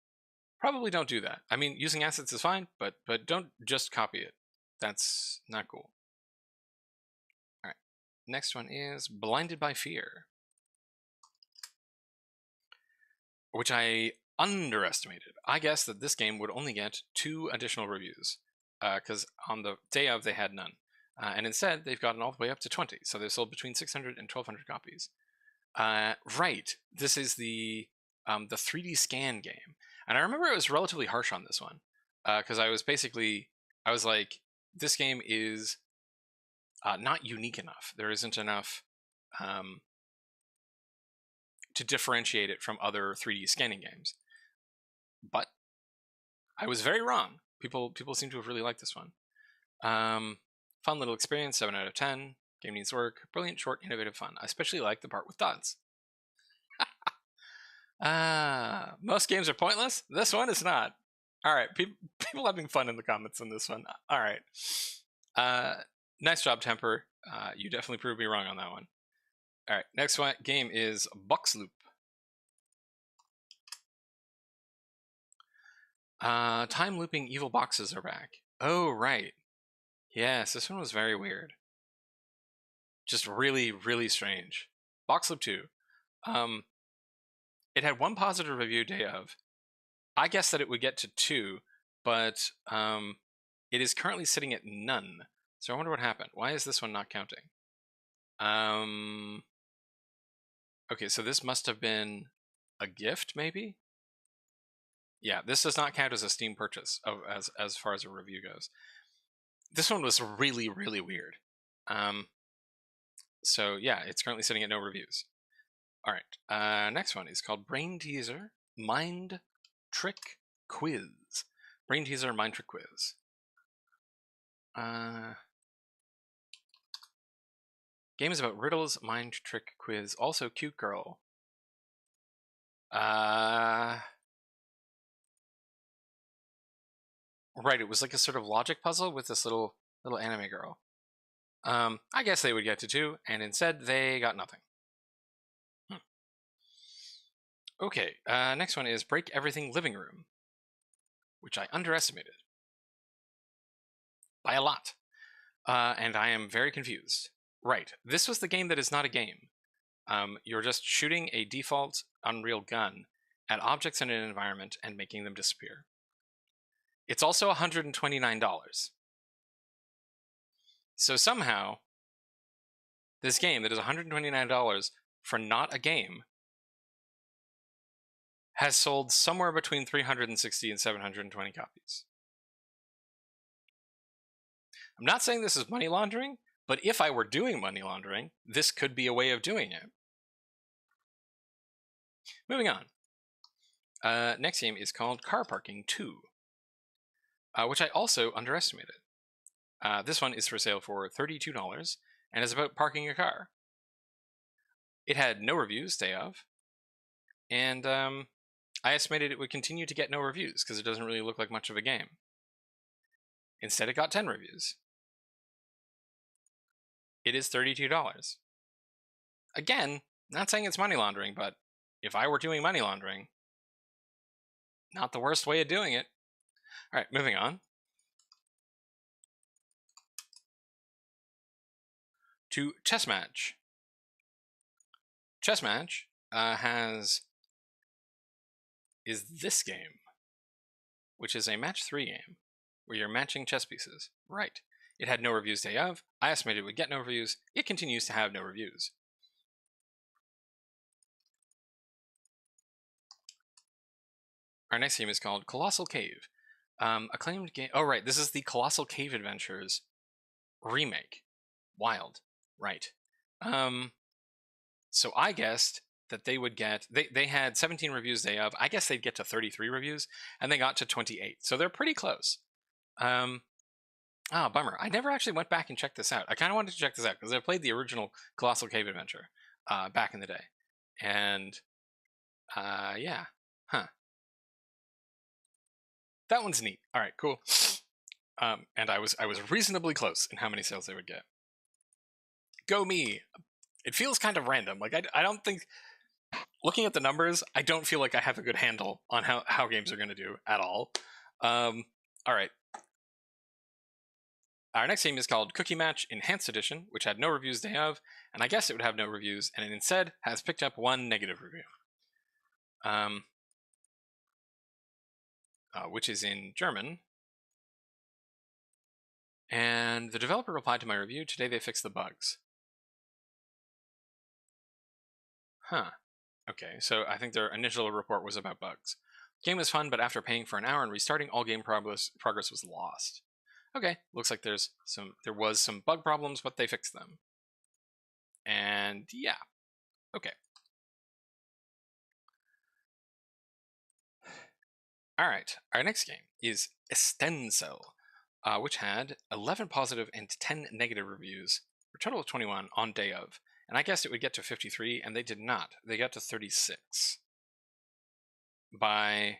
probably don't do that. I mean, using assets is fine, but don't just copy it. That's not cool. Alright, next one is Blinded by Fear, which I underestimated. I guessed that this game would only get 2 additional reviews, because on the day of they had none. And instead, they've gotten all the way up to 20, so they've sold between 600 and 1,200 copies. Right, this is the 3D scan game. And I remember it was relatively harsh on this one, because I was like, this game is not unique enough. There isn't enough to differentiate it from other 3D scanning games. But I was very wrong. People seem to have really liked this one. Fun little experience, 7 out of 10. Game needs work. Brilliant, short, innovative fun. I especially like the part with dots. Most games are pointless. This one is not. All right, people having fun in the comments on this one. All right. Nice job, Temper. You definitely proved me wrong on that one. All right, next one game is Box Loop. Time looping evil boxes are back. Oh, right. Yes, this one was very weird. Just really, really strange. Box Loop 2. It had 1 positive review day of. I guessed that it would get to 2, but it is currently sitting at none. So I wonder what happened. Why is this one not counting? Okay, so this must have been a gift, maybe? Yeah, this does not count as a Steam purchase as far as a review goes. This one was really, really weird. So yeah, it's currently sitting at no reviews. All right, next one is called Brain Teaser Mind Trick Quiz. Brain Teaser Mind Trick Quiz. Game is about riddles, mind trick quiz, also cute girl. Right, it was like a sort of logic puzzle with this little anime girl. I guess they would get to 2, and instead they got nothing. Okay, next one is Break Everything Living Room, which I underestimated by a lot, and I am very confused. Right, this was the game that is not a game. You're just shooting a default Unreal gun at objects in an environment and making them disappear. It's also $129. So somehow, this game that is $129 for not a game has sold somewhere between 360 and 720 copies. I'm not saying this is money laundering, but if I were doing money laundering, this could be a way of doing it. Moving on. Next game is called Car Parking 2, which I also underestimated. This one is for sale for $32 and is about parking a car. It had no reviews day of, and I estimated it would continue to get no reviews because it doesn't really look like much of a game. Instead, it got 10 reviews. It is $32. Again, not saying it's money laundering, but if I were doing money laundering, not the worst way of doing it. All right, moving on. To Chess Match. Chess Match is this game, which is a match 3 game where you're matching chess pieces. Right. It had no reviews day of. I estimated it would get no reviews. It continues to have no reviews. Our next game is called Colossal Cave. Acclaimed game. Oh, right. This is the Colossal Cave Adventures remake. Wild. Right. So I guessed that they would get. They had 17 reviews day of. I guess they'd get to 33 reviews, and they got to 28. So they're pretty close. Bummer. I never actually went back and checked this out. I kind of wanted to check this out because I played the original Colossal Cave Adventure back in the day. And, yeah. Huh. That one's neat. All right, cool. And I was reasonably close in how many sales they would get. Go me. It feels kind of random. Like, I don't think... Looking at the numbers, I don't feel like I have a good handle on how games are going to do at all. All right. Our next game is called Cookie Match Enhanced Edition, which had no reviews day of, and I guess it would have no reviews, and it instead has picked up 1 negative review. Which is in German. And the developer replied to my review, today they fixed the bugs. Huh. Okay, so I think their initial report was about bugs. Game was fun, but after paying for an hour and restarting, all game progress was lost. Okay, looks like there was some bug problems, but they fixed them. And yeah, okay. All right, our next game is Stencil, which had 11 positive and 10 negative reviews, for a total of 21 on day of. And I guessed it would get to 53, and they did not. They got to 36 by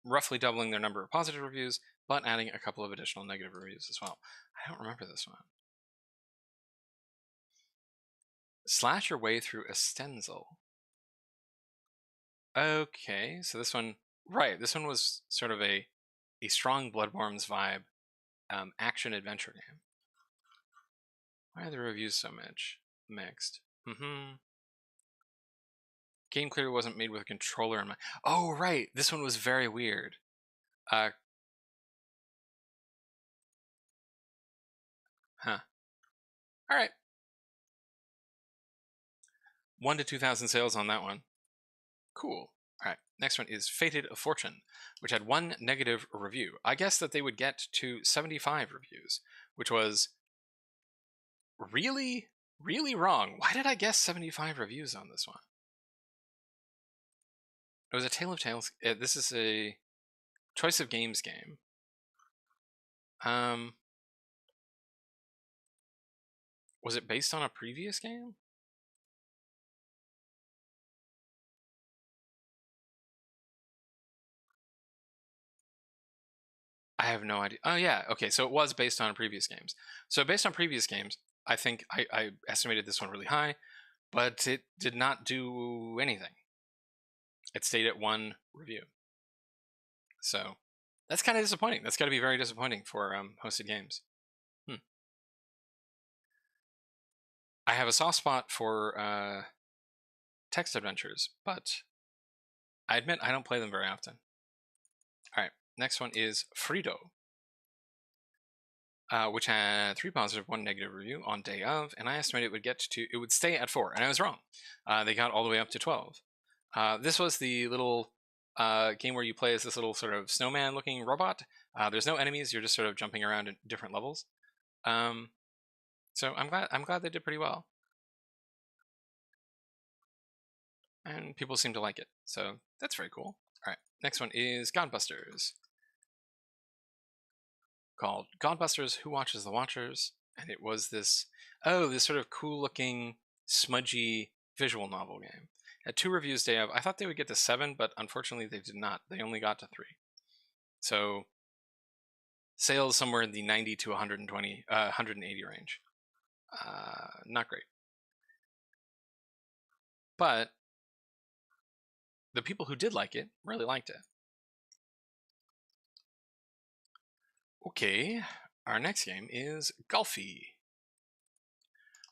roughly doubling their number of positive reviews, but adding a couple of additional negative reviews as well. I don't remember this one. Slash your way through a stencil. Okay, so this one, right, this one was sort of a strong Bloodborne's vibe action-adventure game. Why are the reviews so mixed? Game clearly wasn't made with a controller in mind. Oh, right, this one was very weird. Huh. All right. 1 to 2,000 sales on that one. Cool. All right, next one is Fated of Fortune, which had 1 negative review. I guessed that they would get to 75 reviews, which was really, really wrong. Why did I guess 75 reviews on this one? It was a Tale of Tales. This is a Choice of Games game. Was it based on a previous game? I have no idea. Oh yeah, okay, so it was based on previous games. So based on previous games, I think I estimated this one really high, but it did not do anything. It stayed at 1 review. So that's kind of disappointing. That's got to be very disappointing for hosted games. I have a soft spot for text adventures, but I admit I don't play them very often. All right, next one is Frito, which had 3 positive, 1 negative review on day of, and I estimated it would stay at 4, and I was wrong. They got all the way up to 12. This was the little game where you play as this little sort of snowman-looking robot. There's no enemies; you're just sort of jumping around in different levels. So I'm glad they did pretty well, and people seem to like it. So that's very cool. All right, next one is Godbusters, called Godbusters: Who Watches the Watchers, and it was this sort of cool-looking, smudgy visual novel game. Had 2 reviews day of. I thought they would get to 7, but unfortunately they did not. They only got to 3. So sales somewhere in the 90 to 120, 180 range. Not great. But the people who did like it really liked it. Okay, our next game is Golfy,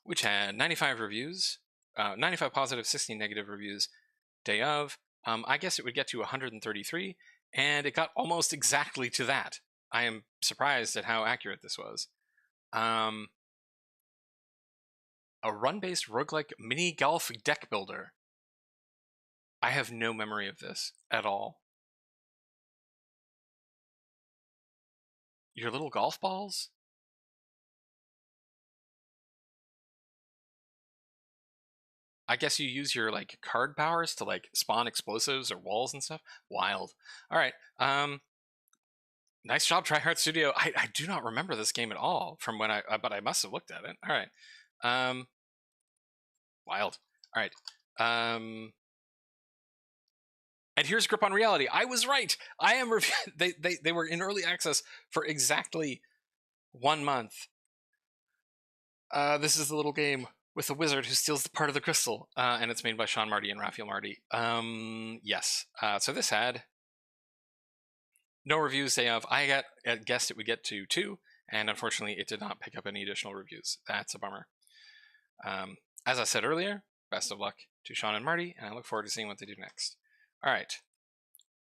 which had 95 reviews, 95 positive, 16 negative reviews day of. I guess it would get to 133, and it got almost exactly to that. I am surprised at how accurate this was. A run-based roguelike mini golf deck builder. I have no memory of this at all. Your little golf balls? I guess you use your like card powers to like spawn explosives or walls and stuff. Wild. All right. Nice job, Tryhard Studio. I do not remember this game at all from when but I must have looked at it. All right. Wild. All right. And here's Grip on Reality. I was right. I am. They were in early access for exactly 1 month. This is the little game with the wizard who steals the part of the crystal, and it's made by Sean Marty and Raphael Marty. Yes. So this had no reviews day of. I guessed it would get to 2, and unfortunately, it did not pick up any additional reviews. That's a bummer. As I said earlier, best of luck to Sean and Marty, and I look forward to seeing what they do next. All right.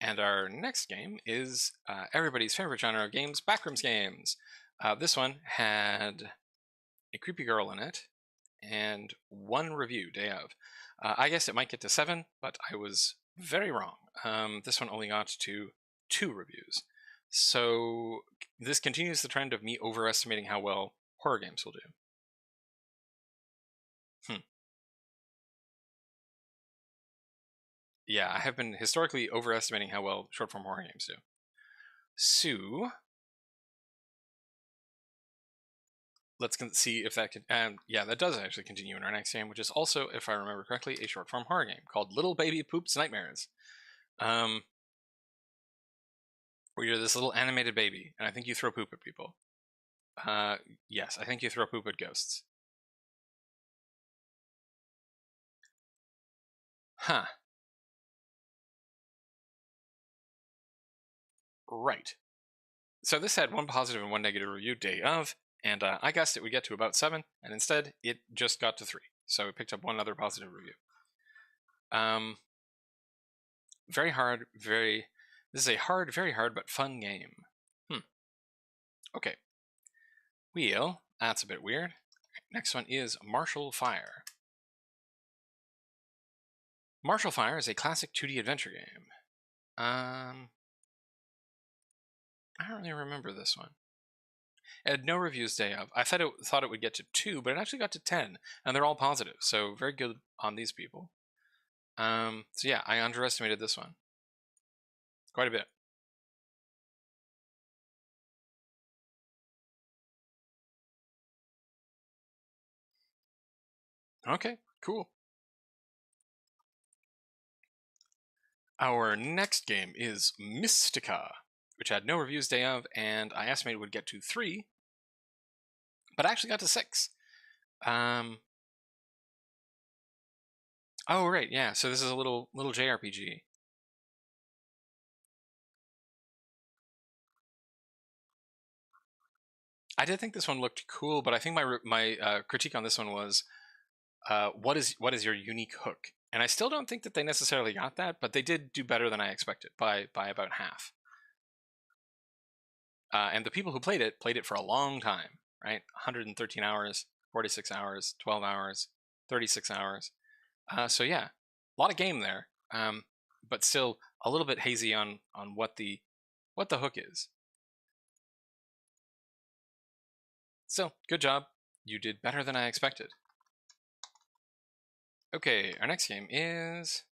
And our next game is everybody's favorite genre of games, Backrooms games. This one had a creepy girl in it, and 1 review day of. I guess it might get to 7, but I was very wrong. This one only got to 2 reviews. So this continues the trend of me overestimating how well horror games will do. Yeah, I have been historically overestimating how well short-form horror games do. So let's see if that can. Yeah, that does actually continue in our next game, which is also, if I remember correctly, a short-form horror game called Little Baby Poops Nightmares. Where you're this little animated baby, and I think you throw poop at people. Yes, I think you throw poop at ghosts. Huh. Right. So this had 1 positive and 1 negative review day of, and I guessed it would get to about 7, and instead it just got to 3. So it picked up 1 other positive review. Very hard, this is a hard, very hard, but fun game. Okay. Wheel, that's a bit weird. Next one is Martial Fire. Martial Fire is a classic 2D adventure game. I don't really remember this one. It had no reviews day of. I thought it would get to 2, but it actually got to 10, and they're all positive, so very good on these people. So yeah, I underestimated this one quite a bit. Okay, cool. Our next game is Mystica, which had no reviews day of, and I estimated would get to 3, but I actually got to 6. Oh right, yeah. So this is a little JRPG. I did think this one looked cool, but I think my critique on this one was, what is your unique hook? And I still don't think that they necessarily got that, but they did do better than I expected by about half. And the people who played it for a long time, right? 113 hours, 46 hours, 12 hours, 36 hours. So yeah, a lot of game there, but still a little bit hazy on what the hook is. So good job, you did better than I expected. Okay, our next game is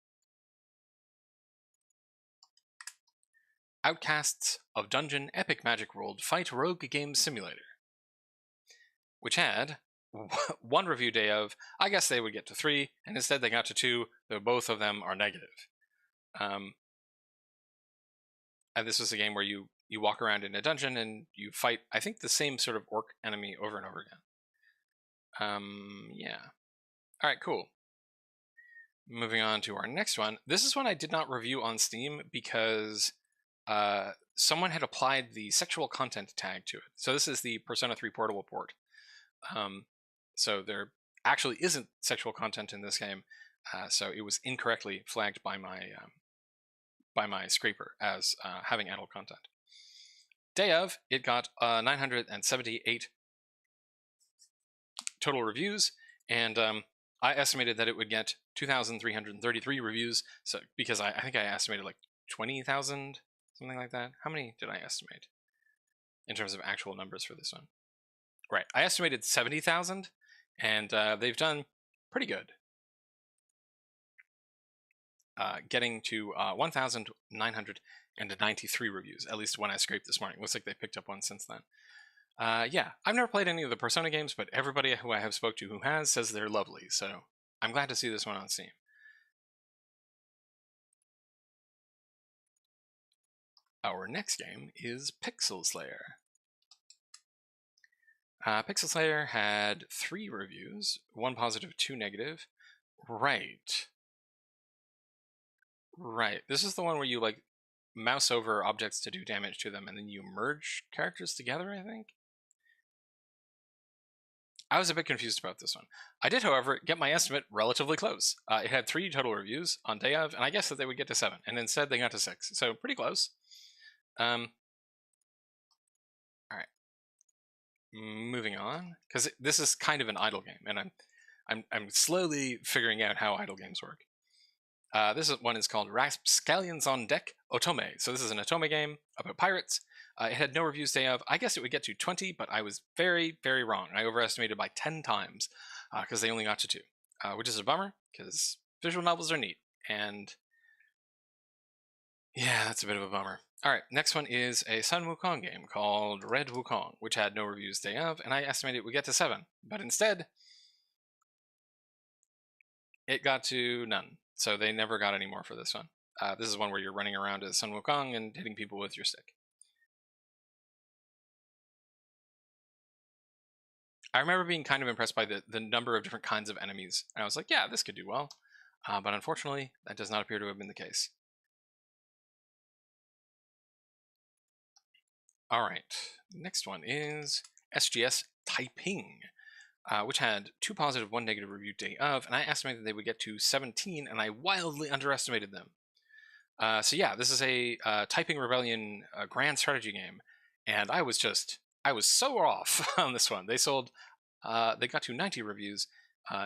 Outcasts of Dungeon Epic Magic World Fight Rogue Game Simulator, which had one review day of. I guess they would get to 3, and instead they got to 2, though both of them are negative. And this was a game where you walk around in a dungeon and you fight, I think, the same sort of orc enemy over and over again. Yeah. All right, cool. Moving on to our next one. This is one I did not review on Steam because someone had applied the sexual content tag to it. So this is the Persona 3 Portable port. So there actually isn't sexual content in this game. So it was incorrectly flagged by my scraper as having adult content. Day of, it got 978 total reviews, and I estimated that it would get 2,333 reviews. So because I think I estimated like 20,000, something like that. How many did I estimate in terms of actual numbers for this one? Right, I estimated 70,000, and they've done pretty good. Getting to 1,993 reviews, at least when I scraped this morning. Looks like they picked up one since then. Yeah, I've never played any of the Persona games, but everybody who I have spoke to who has says they're lovely, so I'm glad to see this one on Steam. Our next game is Pixel Slayer. Pixel Slayer had 3 reviews, 1 positive, 2 negative. Right. This is the one where you like mouse over objects to do damage to them, and then you merge characters together, I think? I was a bit confused about this one. I did, however, get my estimate relatively close. It had 3 total reviews on day of, and I guessed that they would get to 7, and instead they got to 6, so pretty close. All right, moving on, because this is kind of an idle game, and I'm slowly figuring out how idle games work. This one is called Rapscallions on Deck Otome. So this is an Otome game about pirates. It had no reviews day of. I guess it would get to 20, but I was very, very wrong. I overestimated by 10 times because they only got to 2, which is a bummer because visual novels are neat. And yeah, that's a bit of a bummer. All right, next one is a Sun Wukong game called Red Wukong, which had no reviews day of, and I estimated it would get to 7, but instead it got to none. So they never got any more for this one. This is one where you're running around as Sun Wukong and hitting people with your stick. I remember being kind of impressed by the number of different kinds of enemies. And I was like, yeah, this could do well. But unfortunately, that does not appear to have been the case. All right, next one is SGS Taiping, which had 2 positive, 1 negative review day of, and I estimated they would get to 17, and I wildly underestimated them. So yeah, this is a Taiping Rebellion grand strategy game, and I was so off on this one. They got to 90 reviews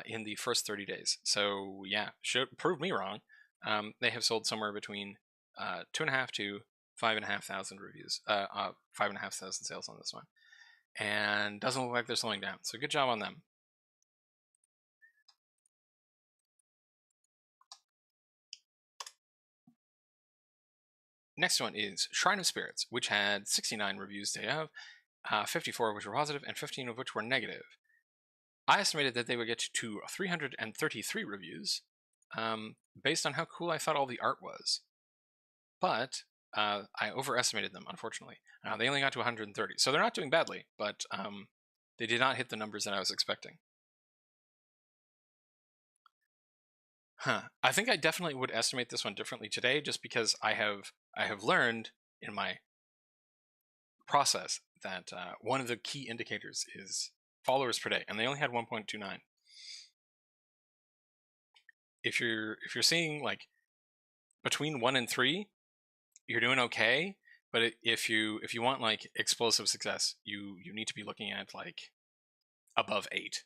in the first 30 days. So yeah, prove me wrong. They have sold somewhere between 2.5 to 5,500 reviews, 5,500 sales on this one, and doesn't look like they're slowing down. So good job on them. Next one is Shrine of Spirits, which had 69 reviews day of, 54 of which were positive, and 15 of which were negative. I estimated that they would get to 333 reviews, based on how cool I thought all the art was. But I overestimated them, unfortunately. They only got to 130, so they're not doing badly, but they did not hit the numbers that I was expecting. I think I definitely would estimate this one differently today, just because I have learned in my process that one of the key indicators is followers per day, and they only had 1.29. If you're seeing like between 1 and 3, you're doing okay. But if you want like explosive success, you need to be looking at like above 8.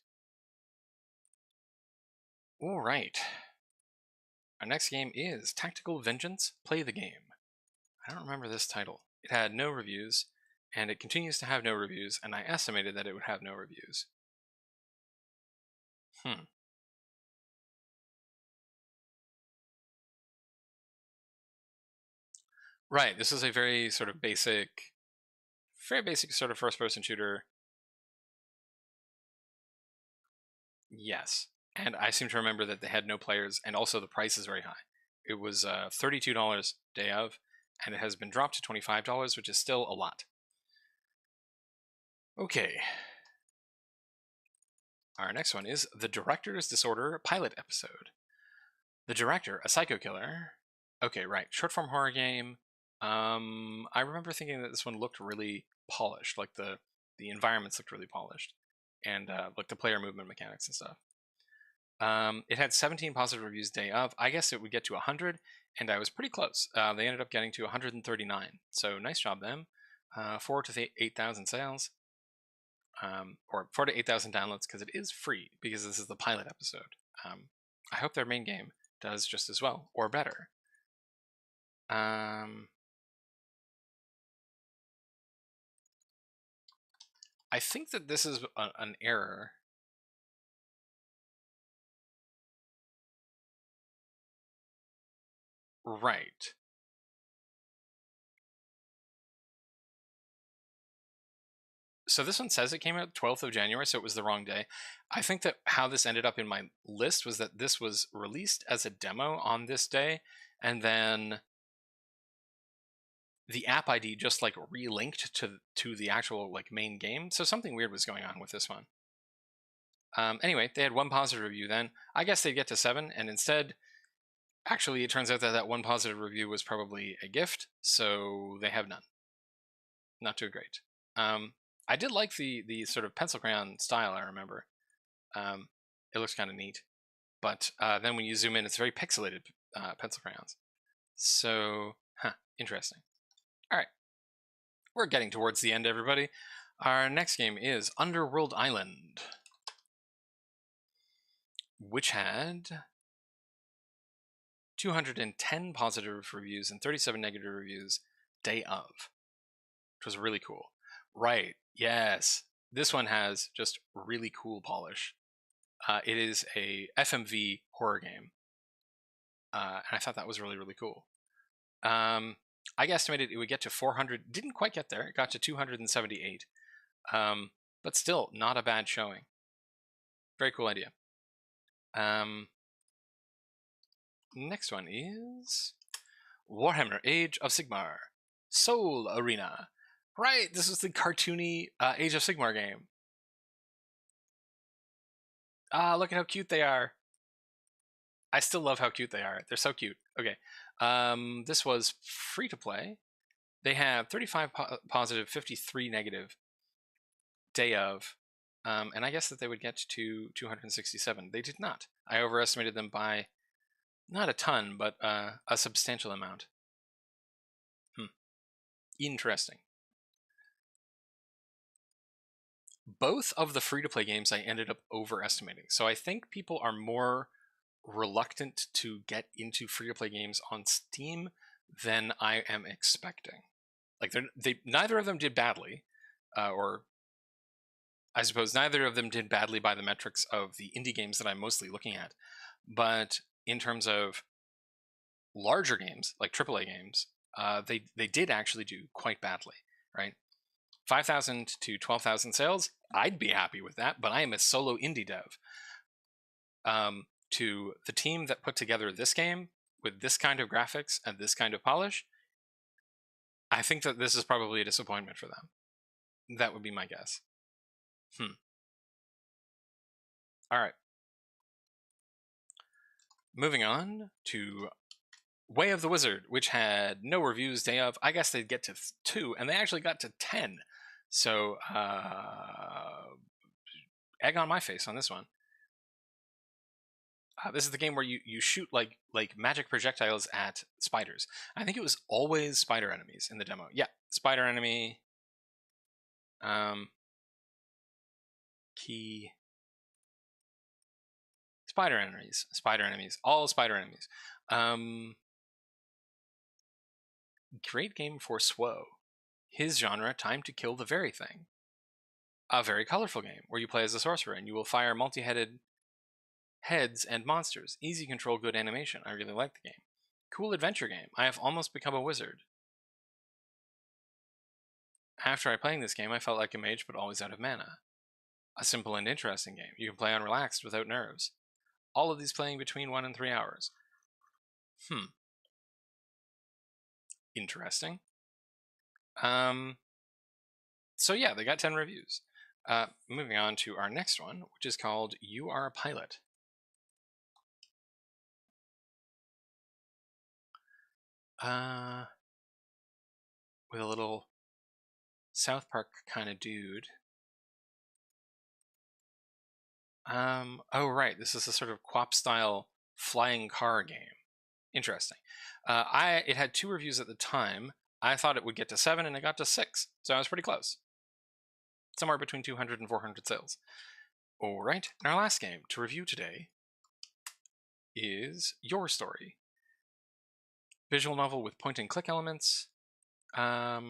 All right. Our next game is Tactical Vengeance. Play the game. I don't remember this title. It had no reviews, and it continues to have no reviews, and I estimated that it would have no reviews. Right, this is a very sort of basic sort of first-person shooter. Yes, and I seem to remember that they had no players, and also the price is very high. It was $32 day of, and it has been dropped to $25, which is still a lot. Okay. Our next one is The Director's Disorder pilot episode. The director, a psycho killer. Okay, right. Short form horror game. I remember thinking that this one looked really polished, like the environments looked really polished, and like the player movement mechanics and stuff. It had 17 positive reviews day of. I guess it would get to 100, and I was pretty close. They ended up getting to 139, so nice job them. 4 to 8,000 sales, or 4 to 8,000 downloads, because it is free, because this is the pilot episode. I hope their main game does just as well, or better. I think that this is an error. Right. So this one says it came out 12th of January, so it was the wrong day. I think that how this ended up in my list was that this was released as a demo on this day, and then the app ID just like relinked to the actual like main game. So something weird was going on with this one. Anyway, they had 1 positive review then. I guess they'd get to 7, and instead, actually, it turns out that that 1 positive review was probably a gift, so they have none. Not too great. I did like the sort of pencil crayon style, I remember. It looks kind of neat. But then when you zoom in, it's very pixelated pencil crayons. So, interesting. All right. We're getting towards the end, everybody. Our next game is Underworld Island, which had 210 positive reviews and 37 negative reviews day of, which was really cool. Right, yes. This one has just really cool polish. It is a FMV horror game. And I thought that was really, really cool. I estimated it would get to 400. Didn't quite get there. It got to 278. But still, not a bad showing. Very cool idea. Next one is Warhammer Age of Sigmar Soul Arena. Right, this is the cartoony Age of Sigmar game. Look at how cute they are. I still love how cute they are. They're so cute. Okay. This was free to play. They have 35 positive, 53 negative day of. And I guess that they would get to 267. They did not. I overestimated them by not a ton, but a substantial amount. Interesting. Both of the free-to-play games I ended up overestimating. So I think people are more reluctant to get into free-to-play games on Steam than I am expecting. Like, neither of them did badly, or I suppose neither of them did badly by the metrics of the indie games that I'm mostly looking at. But in terms of larger games, like AAA games, they did actually do quite badly, right? 5,000 to 12,000 sales, I'd be happy with that, but I am a solo indie dev. To the team that put together this game with this kind of graphics and this kind of polish, I think that this is probably a disappointment for them. That would be my guess. All right. Moving on to Way of the Wizard, which had no reviews day of. I guess they'd get to 2, and they actually got to 10. So, egg on my face on this one. This is the game where you shoot like magic projectiles at spiders. I think it was always spider enemies in the demo. Yeah, spider enemy. Key. Spider enemies, all spider enemies. Great game for Swo. His genre, Time to Kill the Very Thing. A very colorful game where you play as a sorcerer and you will fire multi-headed heads and monsters. Easy control, good animation. I really like the game. Cool adventure game. I have almost become a wizard. After I playing this game, I felt like a mage but always out of mana. A simple and interesting game. You can play on relaxed without nerves. All of these playing between 1 and 3 hours. Interesting. So yeah, they got 10 reviews. Moving on to our next one, which is called You Are a Pilot. With a little South Park kind of dude. Oh right, this is a sort of QWOP style flying car game. Interesting. It had 2 reviews at the time. I thought it would get to 7 and it got to 6, so I was pretty close. Somewhere between 200 and 400 sales. All right, and our last game to review today is Your Story. Visual novel with point and click elements. I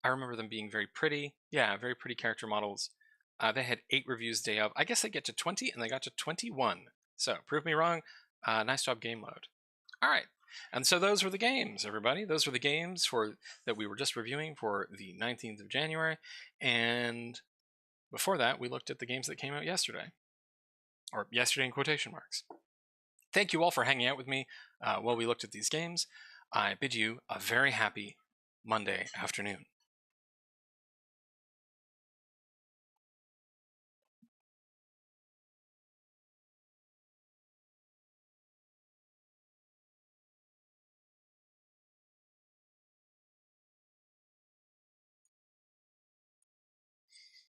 remember them being very pretty. Yeah, very pretty character models. They had 8 reviews day of. I guess they get to 20 and they got to 21. So prove me wrong. Nice job, game load. All right. And so those were the games, everybody. Those were the games that we were just reviewing for the 19th of January. And before that, we looked at the games that came out yesterday. Or yesterday in quotation marks. Thank you all for hanging out with me while we looked at these games. I bid you a very happy Monday afternoon.